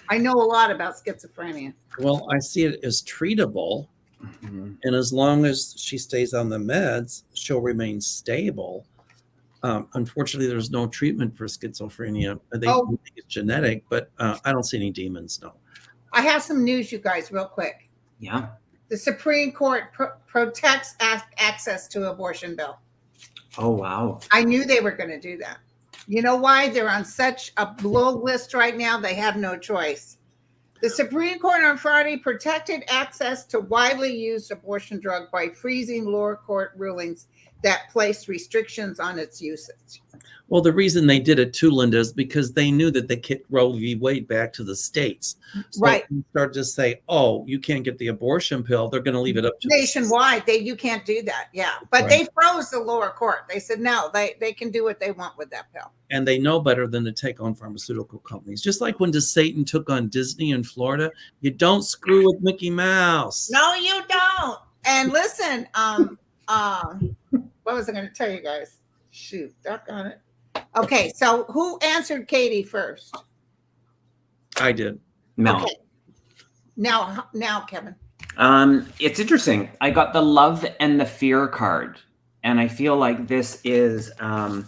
I know a lot about schizophrenia. Well, I see it as treatable. Mm-hmm. And as long as she stays on the meds, she'll remain stable. Unfortunately, there's no treatment for schizophrenia. They think it's genetic, but I don't see any demons, no. I have some news, you guys, real quick. Yeah. The Supreme Court protects access to abortion bill. Oh, wow. I knew they were going to do that. You know why? They're on such a low list right now, they have no choice. The Supreme Court on Friday protected access to widely used abortion drug by freezing lower court rulings that placed restrictions on its usage. Well, the reason they did it too, Linda, is because they knew that they kicked Roe v. Wade back to the states. So right. They started to say, oh, you can't get the abortion pill. They're going to leave it up to nationwide. You can't do that. Yeah. But They froze the lower court. They said, no, they can do what they want with that pill. And they know better than to take on pharmaceutical companies. Just like when Satan took on Disney in Florida, you don't screw with Mickey Mouse. No, you don't. And listen, what was I going to tell you guys? Shoot, duck on it. Okay, so who answered Katie first? I did. No. Okay. Now, Kevin. It's interesting. I got the love and the fear card, and I feel like this is a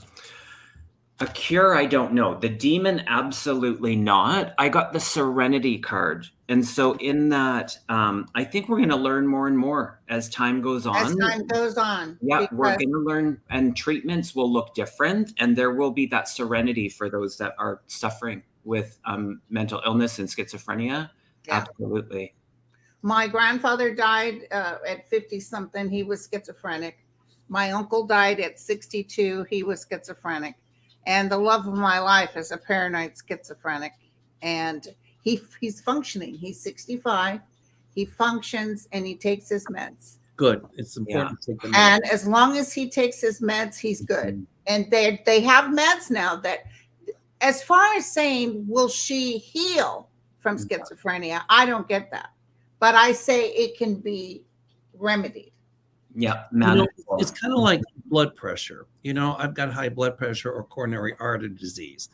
cure. I don't know. The demon, absolutely not. I got the serenity card, and so in that, I think we're going to learn more and more as time goes on. As time goes on. Yeah, we're going to learn, and treatments will look different, and there will be that serenity for those that are suffering with mental illness and schizophrenia. Yeah. Absolutely. My grandfather died at 50-something. He was schizophrenic. My uncle died at 62. He was schizophrenic. And the love of my life is a paranoid schizophrenic. And he's functioning. He's 65. He functions and he takes his meds. Good. It's important to take the meds. And as long as he takes his meds, he's good. And they have meds now that, as far as saying, will she heal from schizophrenia? I don't get that. But I say it can be remedied. Yeah. It's kind of like blood pressure. I've got high blood pressure or coronary artery disease.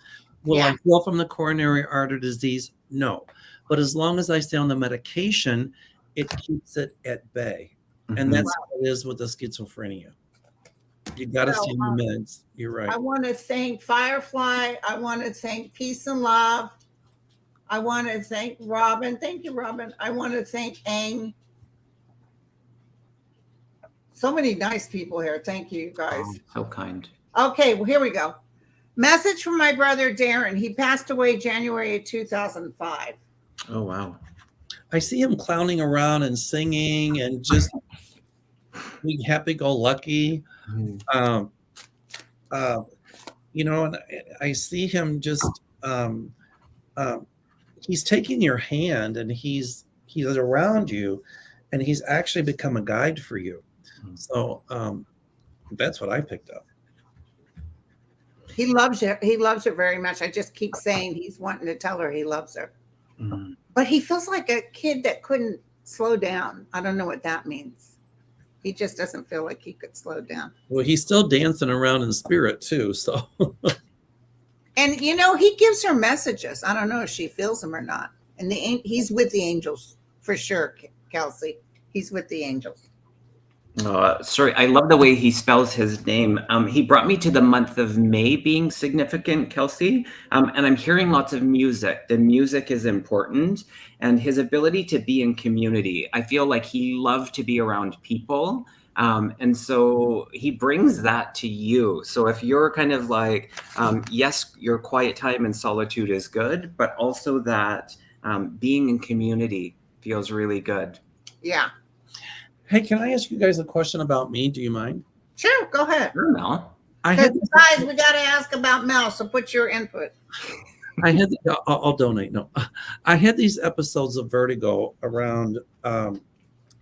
Will I heal from the coronary artery disease? No. But as long as I stay on the medication, it keeps it at bay. And that's what it is with the schizophrenia. You got to So, see your meds. You're right. I want to thank Firefly. I want to thank Peace and Love. I want to thank Robin. Thank you, Robin. I want to thank Ang. So many nice people here. Thank you, guys. Oh, so kind. Okay, well, here we go. Message from my brother Darren. He passed away January of 2005. Oh, wow. I see him clowning around and singing and just being happy-go-lucky. Mm. And I see him just he's taking your hand and he's around you, and he's actually become a guide for you. So that's what I picked up. He loves her. He loves her very much. I just keep saying he's wanting to tell her he loves her. Mm. But he feels like a kid that couldn't slow down. I don't know what that means. He just doesn't feel like he could slow down. Well, he's still dancing around in spirit too. So, and he gives her messages. I don't know if she feels them or not. And he's with the angels for sure, Kelsey. He's with the angels. Sorry, I love the way he spells his name. He brought me to the month of May being significant, Kelsey. And I'm hearing lots of music. The music is important, and his ability to be in community. I feel like he loved to be around people. And so he brings that to you. So if you're kind of like, yes, your quiet time and solitude is good, but also that being in community feels really good. Yeah. hey, can I ask you guys a question about me? Do you mind? Sure, go ahead. Sure, Mel. Guys, we got to ask about Mel, so put your input. I'll donate. No, I had these episodes of vertigo around 5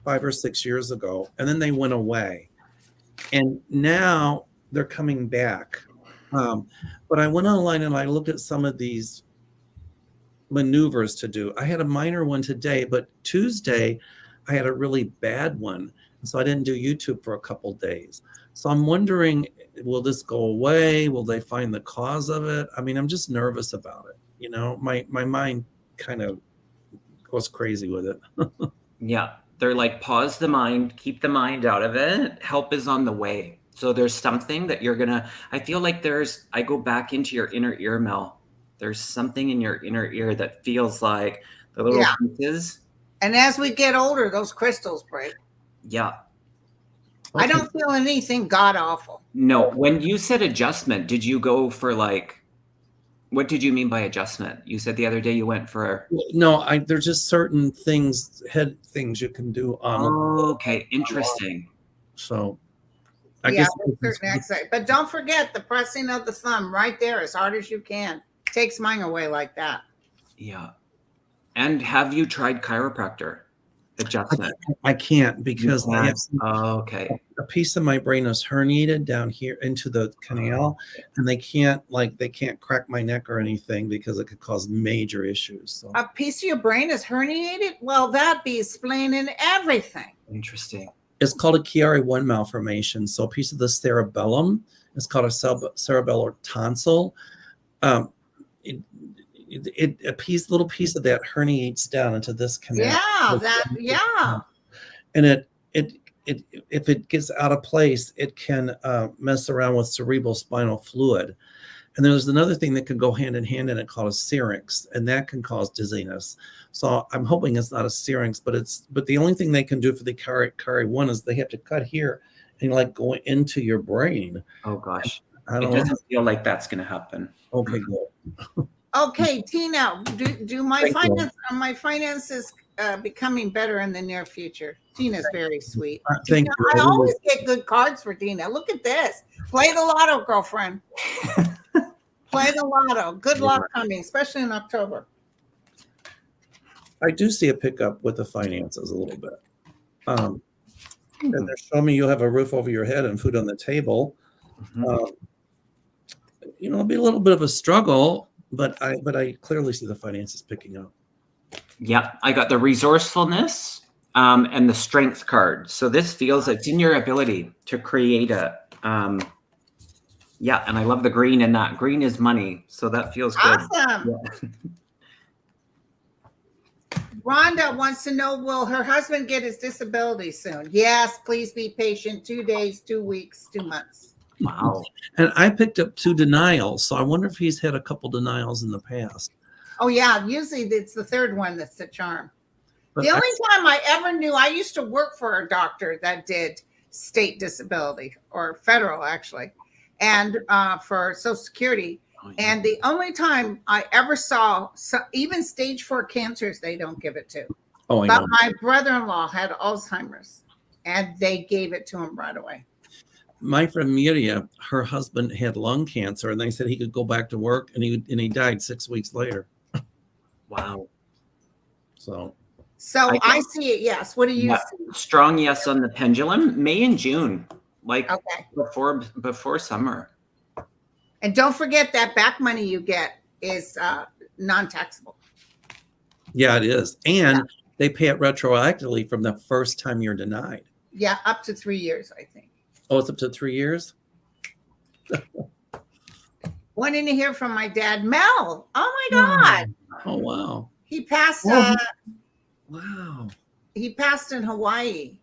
or 6 years ago, and then they went away, and now they're coming back. But I went online and I looked at some of these maneuvers to do. I had a minor one today, but Tuesday I had a really bad one, so I didn't do YouTube for a couple days. So I'm wondering, will this go away? Will they find the cause of it? I mean, I'm just nervous about it. My mind kind of goes crazy with it. Yeah. They're like, pause the mind, keep the mind out of it. Help is on the way. So there's something that I feel like I go back into your inner ear, Mel. There's something in your inner ear that feels like the little pieces. And as we get older, those crystals break. Yeah. Okay. I don't feel anything god awful. No. When you said adjustment, did you go for what did you mean by adjustment? You said the other day you went for. No, there's just certain head things you can do on. Okay. Interesting. So I guess certain exercise. But don't forget the pressing of the thumb right there as hard as you can. Takes mine away like that. Yeah. And have you tried chiropractor adjustment? I can't because I have a piece of my brain is herniated down here into the canal, and they can't crack my neck or anything because it could cause major issues. So. A piece of your brain is herniated? Well, that'd be explaining everything. Interesting. It's called a Chiari-1 malformation. So a piece of the cerebellum is called a cerebellar tonsil. Little piece of that herniates down into this canal. And if it gets out of place, it can mess around with cerebral spinal fluid. And there's another thing that can go hand in hand in it called a syrinx, and that can cause dizziness. So I'm hoping it's not a syrinx, but the only thing they can do for the Chiari-1 is they have to cut here and go into your brain. Oh gosh. It doesn't feel like that's going to happen. Okay, good. Okay, Tina, do my finances becoming better in the near future? Tina's very sweet. Thank you. I always get good cards for Tina. Look at this. Play the lotto, girlfriend. Play the lotto. Good luck coming, especially in October. I do see a pickup with the finances a little bit. And they're showing me you'll have a roof over your head and food on the table. Mm-hmm. It'll be a little bit of a struggle. But I clearly see the finances picking up. Yeah, I got the resourcefulness and the strength card. So this feels it's in your ability to create it. Yeah, and I love the green in that. Green is money, so that feels good. Awesome. Yeah. Rhonda wants to know, will her husband get his disability soon? Yes, please be patient. 2 days, 2 weeks, 2 months. Wow. And I picked up 2 denials, so I wonder if he's had a couple denials in the past. Oh yeah, usually it's the third one that's the charm. But The only time I ever knew, I used to work for a doctor that did state disability, or federal actually, and for Social Security. Oh, yeah. And the only time I ever saw, even stage 4 cancers, they don't give it to. Oh, I But know. my brother-in-law had Alzheimer's, and they gave it to him right away. My friend Miria, her husband had lung cancer, and they said he could go back to work, and he died 6 weeks later. Wow. So I see it. Yes. What do you see? Strong yes on the pendulum. May and June, like Okay. before summer. And don't forget that back money you get is non-taxable. Yeah, it is. And they pay it retroactively from the first time you're denied. Yeah, up to 3 years, I think. Oh, it's up to 3 years? Wanting to hear from my dad, Mel. Oh my God. Oh, wow. He passed Wow. he passed in Hawaii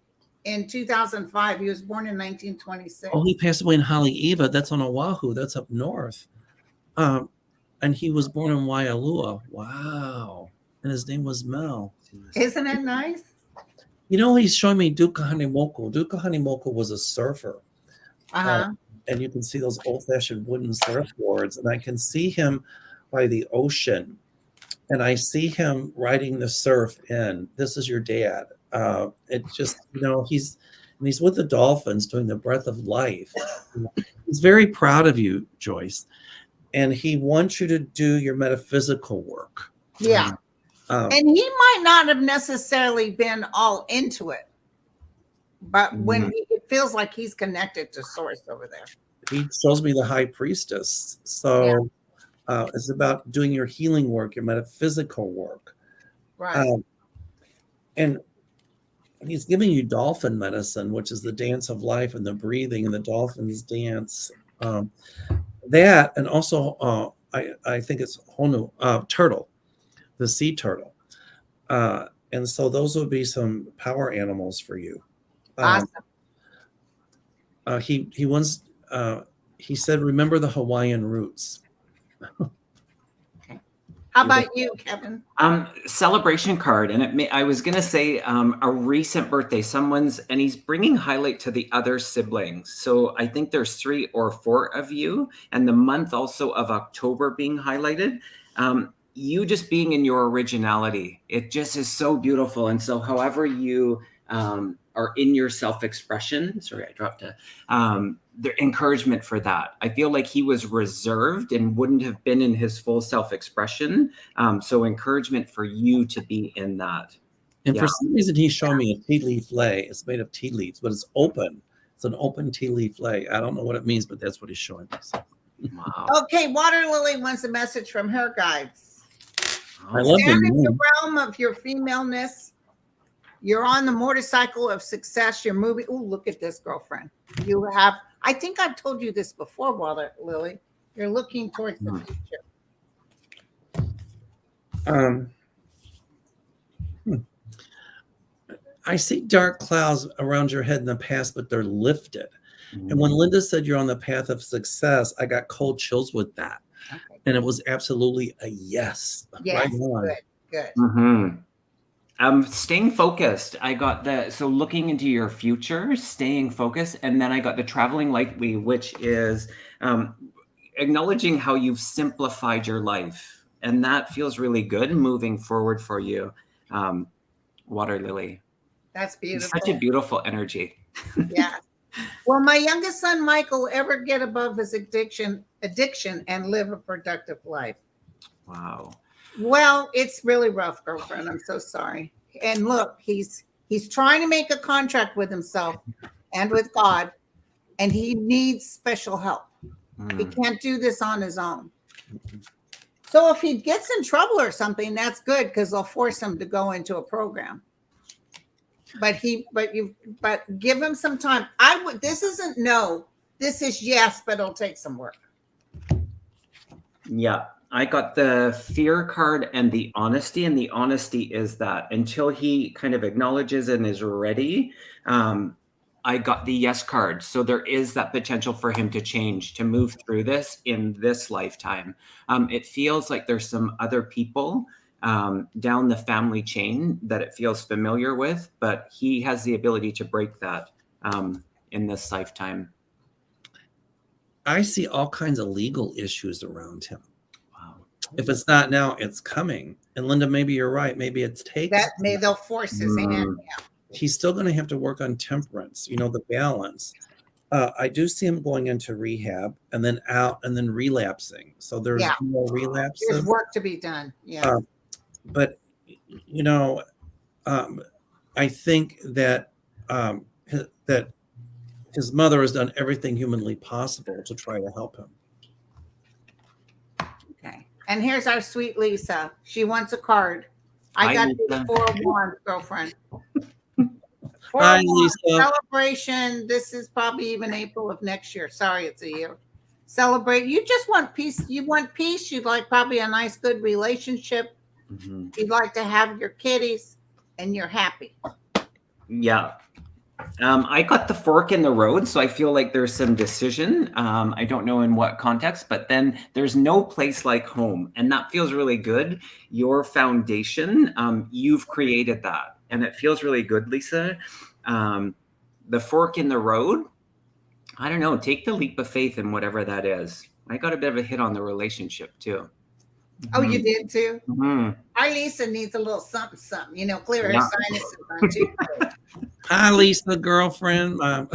in 2005. He was born in 1926. Oh, he passed away in Haleiwa. That's on Oahu. That's up north. And he was born in Waialua. Wow. And his name was Mel. Isn't it nice? You know, he's showing me Duka Hanimoku. Duka Hanimoku was a surfer. And you can see those old-fashioned wooden surfboards. And I can see him by the ocean. And I see him riding the surf in. This is your dad. It just, you know, he's with the dolphins doing the breath of life. He's very proud of you, Joyce. And he wants you to do your metaphysical work. Yeah. And he might not have necessarily been all into it, but when it feels like he's connected to source over there. He shows me the high priestess. So it's about doing your healing work, your metaphysical work. Right. And he's giving you dolphin medicine, which is the dance of life and the breathing and the dolphins dance. That, and also I think it's Honu, turtle, the sea turtle. And so those would be some power animals for you. Awesome. He once he said, remember the Hawaiian roots. Okay. How about you, Kevin? Celebration card, and I was gonna say a recent birthday. And he's bringing highlight to the other siblings. So I think there's 3 or 4 of you, and the month also of October being highlighted. You just being in your originality, it just is so beautiful. And so, however you are in your self-expression. Sorry, I dropped the encouragement for that. I feel like he was reserved and wouldn't have been in his full self-expression. So encouragement for you to be in that. And for some reason, he's showing me a tea leaf lei. It's made of tea leaves, but it's open. It's an open tea leaf lei. I don't know what it means, but that's what he's showing me. Wow. Okay, Water Lily wants a message from her guides. I love Stand in them. the realm of your femaleness. You're on the motorcycle of success. You're moving. Oh, look at this, girlfriend. You have, I think I've told you this before, Water Lily. You're looking towards the future. I see dark clouds around your head in the past, but they're lifted. And when Linda said you're on the path of success, I got cold chills with that. Okay. And it was absolutely a yes. Yes, right, good. Staying focused. I got so looking into your future, staying focused. And then I got the traveling lightly, which is acknowledging how you've simplified your life. And that feels really good moving forward for you, Water Lily. That's beautiful. Such a beautiful energy. Yeah. Will my youngest son, Michael, ever get above his addiction and live a productive life? Wow. Well, it's really rough, girlfriend. I'm so sorry. And look, he's trying to make a contract with himself and with God, and he needs special help. He can't do this on his own. So if he gets in trouble or something, that's good, because they'll force him to go into a program. But give him some time. This isn't no. This is yes, but it'll take some work. Yeah. I got the fear card and the honesty. And the honesty is that until he kind of acknowledges and is ready, I got the yes card. So there is that potential for him to change, to move through this in this lifetime. It feels like there's some other people down the family chain that it feels familiar with, but he has the ability to break that in this lifetime. I see all kinds of legal issues around him. Wow. If it's not now, it's coming. And Linda, maybe you're right. Maybe it takes That maybe they'll force his hand. Yeah. He's still going to have to work on temperance, the balance. I do see him going into rehab and then out and then relapsing. So there's more relapses. There's work to be done. Yeah. But I think that that his mother has done everything humanly possible to try to help him. Okay. And here's our sweet Lisa. She wants a card. I got the 4 of Wands, girlfriend. 4 Hi, of Wands, Lisa. celebration. This is probably even April of next year. Sorry, it's a year. Celebrate. You just want peace. You want peace. You'd like probably a nice, good relationship. Mm-hmm. You'd like to have your kitties, and you're happy. Yeah. I got the fork in the road, so I feel like there's some decision. I don't know in what context, but then there's no place like home, and that feels really good. Your foundation, you've created that, and it feels really good, Lisa. The fork in the road, I don't know, take the leap of faith in whatever that is. I got a bit of a hit on the relationship too. Oh, you did too? Mm-hmm. Our Lisa needs a little something, clear her sinuses on too. Hi, Lisa, girlfriend, my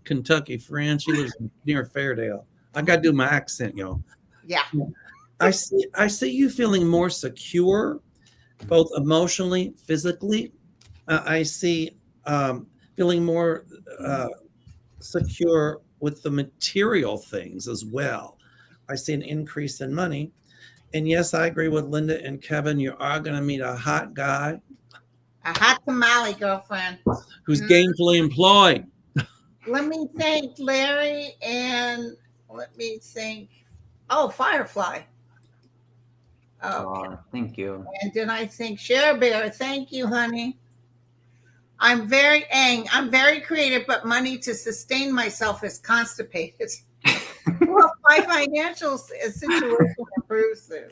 Kentucky friend. She lives near Fairdale. I got to do my accent, y'all. Yeah. I see you feeling more secure, both emotionally, physically. I see feeling more secure with the material things as well. I see an increase in money. And yes, I agree with Linda and Kevin. You are going to meet a hot guy. A hot tamale, girlfriend. Who's gainfully employed. Let me think, Larry, and let me think. Oh, Firefly. Oh, thank you. And then I think Share Bear. Thank you, honey. I'm very creative, but money to sustain myself is constipated. Well, my financial situation improves soon.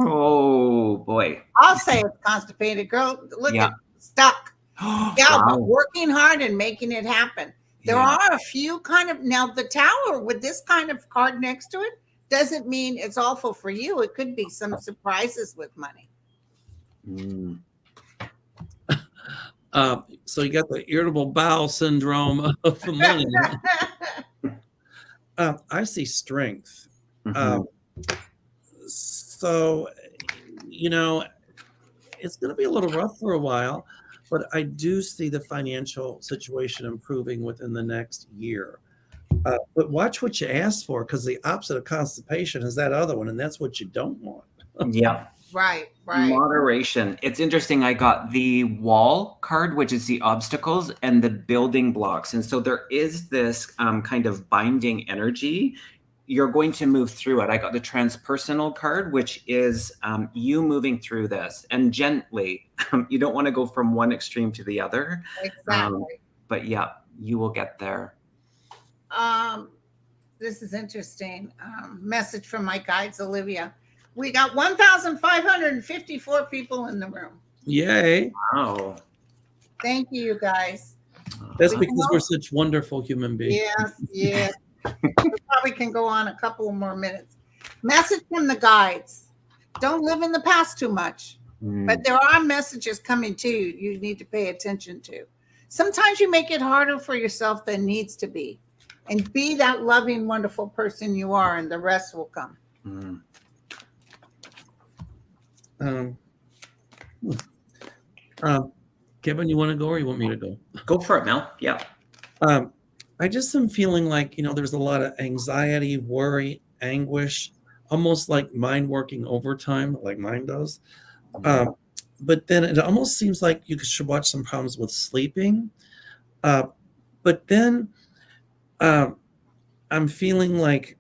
Oh boy. I'll say it's constipated, girl. Look at stuck. Wow. Working hard and making it happen. There are a few now the tower with this kind of card next to it doesn't mean it's awful for you. It could be some surprises with money. So you got the irritable bowel syndrome of the money. I see strength. Mm-hmm. So, it's going to be a little rough for a while, but I do see the financial situation improving within the next year. But watch what you ask for, because the opposite of constipation is that other one, and that's what you don't want. Yeah. Right. Moderation. It's interesting. I got the wall card, which is the obstacles, and the building blocks. And so there is this kind of binding energy. You're going to move through it. I got the transpersonal card, which is you moving through this and gently. You don't want to go from one extreme to the other. Exactly. But yeah, you will get there. This is interesting. Message from my guides, Olivia. We got 1,554 people in the room. Yay. Wow. Thank you, guys. That's because we're such wonderful human beings. Yes. We probably can go on a couple more minutes. Message from the guides. Don't live in the past too much. But there are messages coming to you you need to pay attention to. Sometimes you make it harder for yourself than needs to be. And be that loving, wonderful person you are, and the rest will come. Kevin, you want to go or you want me to go? Go for it, Mel. Yeah. I just am feeling like, there's a lot of anxiety, worry, anguish, almost like mind working overtime, like mine does. But then it almost seems like you should watch some problems with sleeping. But then I'm feeling like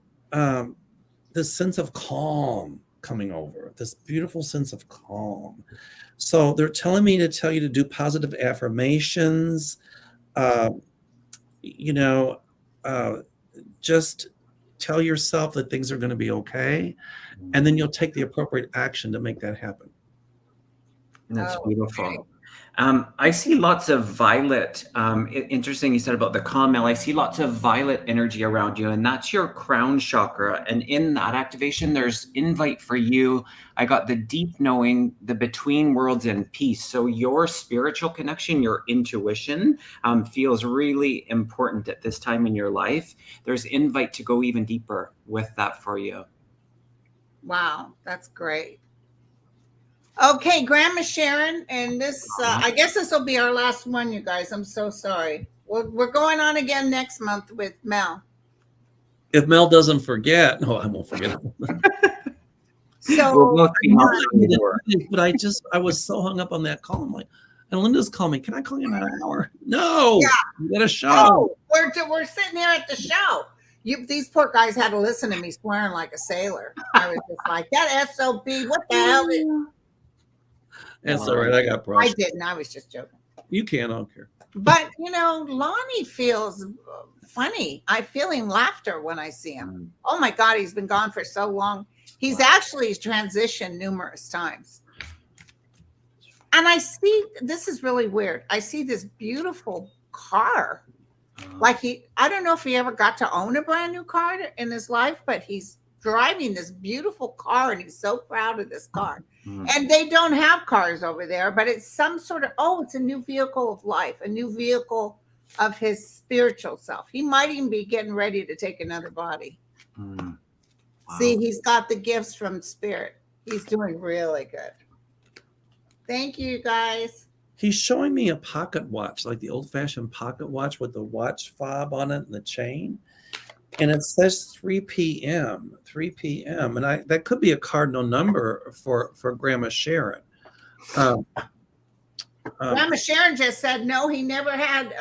this sense of calm coming over, this beautiful sense of calm. So they're telling me to tell you to do positive affirmations. you know, just tell yourself that things are going to be okay, and then you'll take the appropriate action to make that happen. That's Oh, beautiful. I see lots of violet. Interesting you said about the calm, Mel. I see lots of violet energy around you, and that's your crown chakra. And in that activation, there's invite for you. I got the deep knowing, the between worlds and peace. So your spiritual connection, your intuition feels really important at this time in your life. There's invite to go even deeper with that for you. wow, that's great. Okay, Grandma Sharon, and this, I guess this will be our last one, you guys. I'm so sorry. We're going on again next month with Mel. If Mel doesn't forget, no, I won't forget. So, We'll both be knocking on the door. But I was so hung up on that call. I'm like, and Linda's calling me. Can I call you in an hour? No, yeah. You got a show. Oh, we're sitting here at the show. These poor guys had to listen to me swearing like a sailor. I was just like, that SOB, what the hell is... That's all right. I got problems. I didn't. I was just joking. You can. I don't care. But, Lonnie feels funny. I feel him laughter when I see him. Oh, my God, he's been gone for so long. He's actually transitioned numerous times. And I see, this is really weird. I see this beautiful car. Like I don't know if he ever got to own a brand new car in his life, but he's driving this beautiful car and he's so proud of this car. And they don't have cars over there, but it's some sort of, it's a new vehicle of life, a new vehicle of his spiritual self. He might even be getting ready to take another body. Wow. See, he's got the gifts from spirit. He's doing really good. Thank you, guys. He's showing me a pocket watch, like the old-fashioned pocket watch with the watch fob on it and the chain. And it says 3 p.m. And that could be a cardinal number for Grandma Sharon. Grandma Sharon just said, no, he never had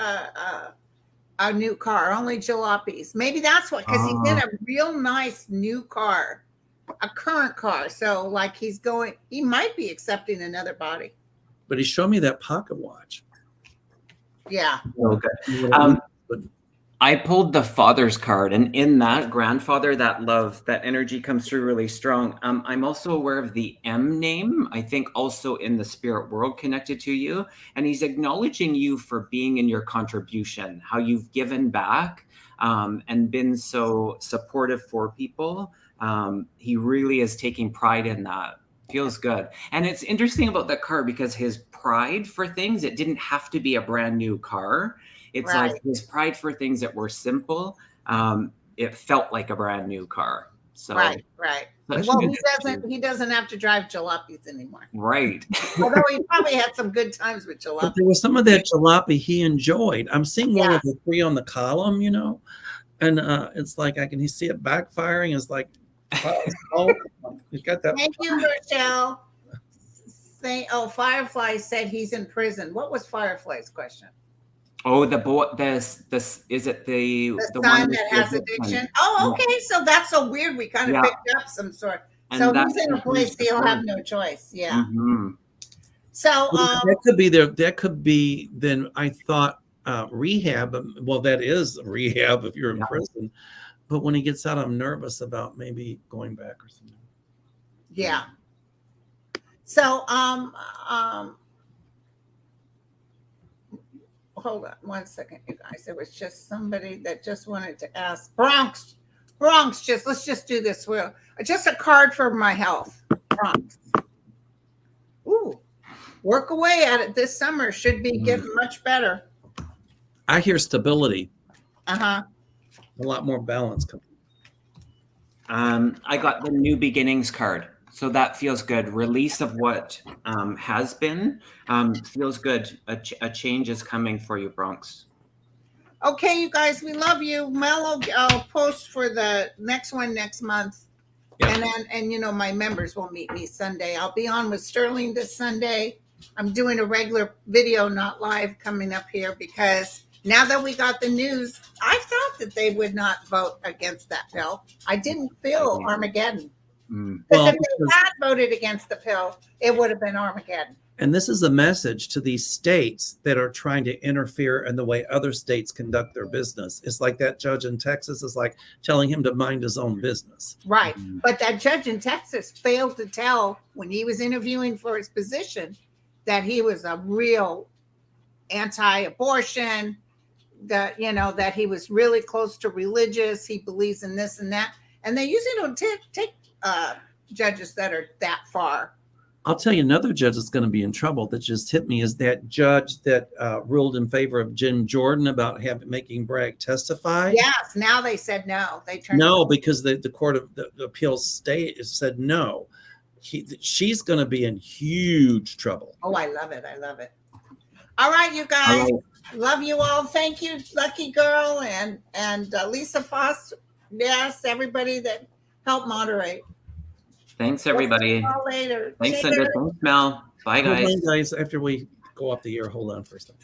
a new car, only jalopies. Maybe that's what, because he's in a real nice new car, a current car. So like he might be accepting another body. But he showed me that pocket watch. Yeah. Okay. I pulled the father's card, and in that, grandfather, that love, that energy comes through really strong. I'm also aware of the M name, I think also in the spirit world connected to you. And he's acknowledging you for being in your contribution, how you've given back and been so supportive for people. He really is taking pride in that. Feels good. And it's interesting about that car because his pride for things, it didn't have to be a brand new car. It's right. Like his pride for things that were simple. It felt like a brand new car. So right. Well, he doesn't have to drive jalopies anymore. Right. Although he probably had some good times with jalopy. But there was some of that jalopy he enjoyed. I'm seeing one of the 3 on the column, and it's like I can see it backfiring. It's like, he's got that. Thank you, Rochelle. Firefly said he's in prison. What was Firefly's question? Oh, the boy. This is it. The son one that has addiction. Oh, okay. So that's so weird. We kind of picked up some sort. And so he's in a place he'll have no choice. Yeah. Mm-hmm. So that could be there. That could be. Then I thought rehab. Well, that is rehab if you're in prison. But when he gets out, I'm nervous about maybe going back or something. Yeah. So hold on 1 second, you guys. There was just somebody that just wanted to ask. Bronx, let's just do this. Just a card for my health. Bronx. Ooh, work away at it this summer. Should be getting much better. I hear stability. Uh-huh. A lot more balance coming. I got the new beginnings card. So that feels good. Release of what has been feels good. A change is coming for you, Bronx. Okay, you guys, we love you. Mel, I'll post for the next one next month. Yeah. And my members will meet me Sunday. I'll be on with Sterling this Sunday. I'm doing a regular video, not live, coming up here because now that we got the news, I thought that they would not vote against that bill. I didn't feel Armageddon. Because if they had voted against the pill, it would have been Armageddon. And this is a message to these states that are trying to interfere in the way other states conduct their business. It's like that judge in Texas is like telling him to mind his own business. Right. But that judge in Texas failed to tell when he was interviewing for his position that he was a real anti-abortion, that, you know, that he was really close to religious. He believes in this and that. And they usually don't take judges that are that far. I'll tell you another judge that's going to be in trouble that just hit me is that judge that ruled in favor of Jim Jordan about making Bragg testify. Yes, now they said no. They turned no because the Court of the Appeals state said no. She's going to be in huge trouble. Oh, I love it. I love it. All right, you guys. Love you all. Thank you, Lucky Girl and Lisa Foster. Yes, everybody that helped moderate. Thanks, everybody. We'll see you all later. Thanks, Linda. Thanks, Mel. Bye, guys. Hold on, guys. After we go off the air, hold on for a second.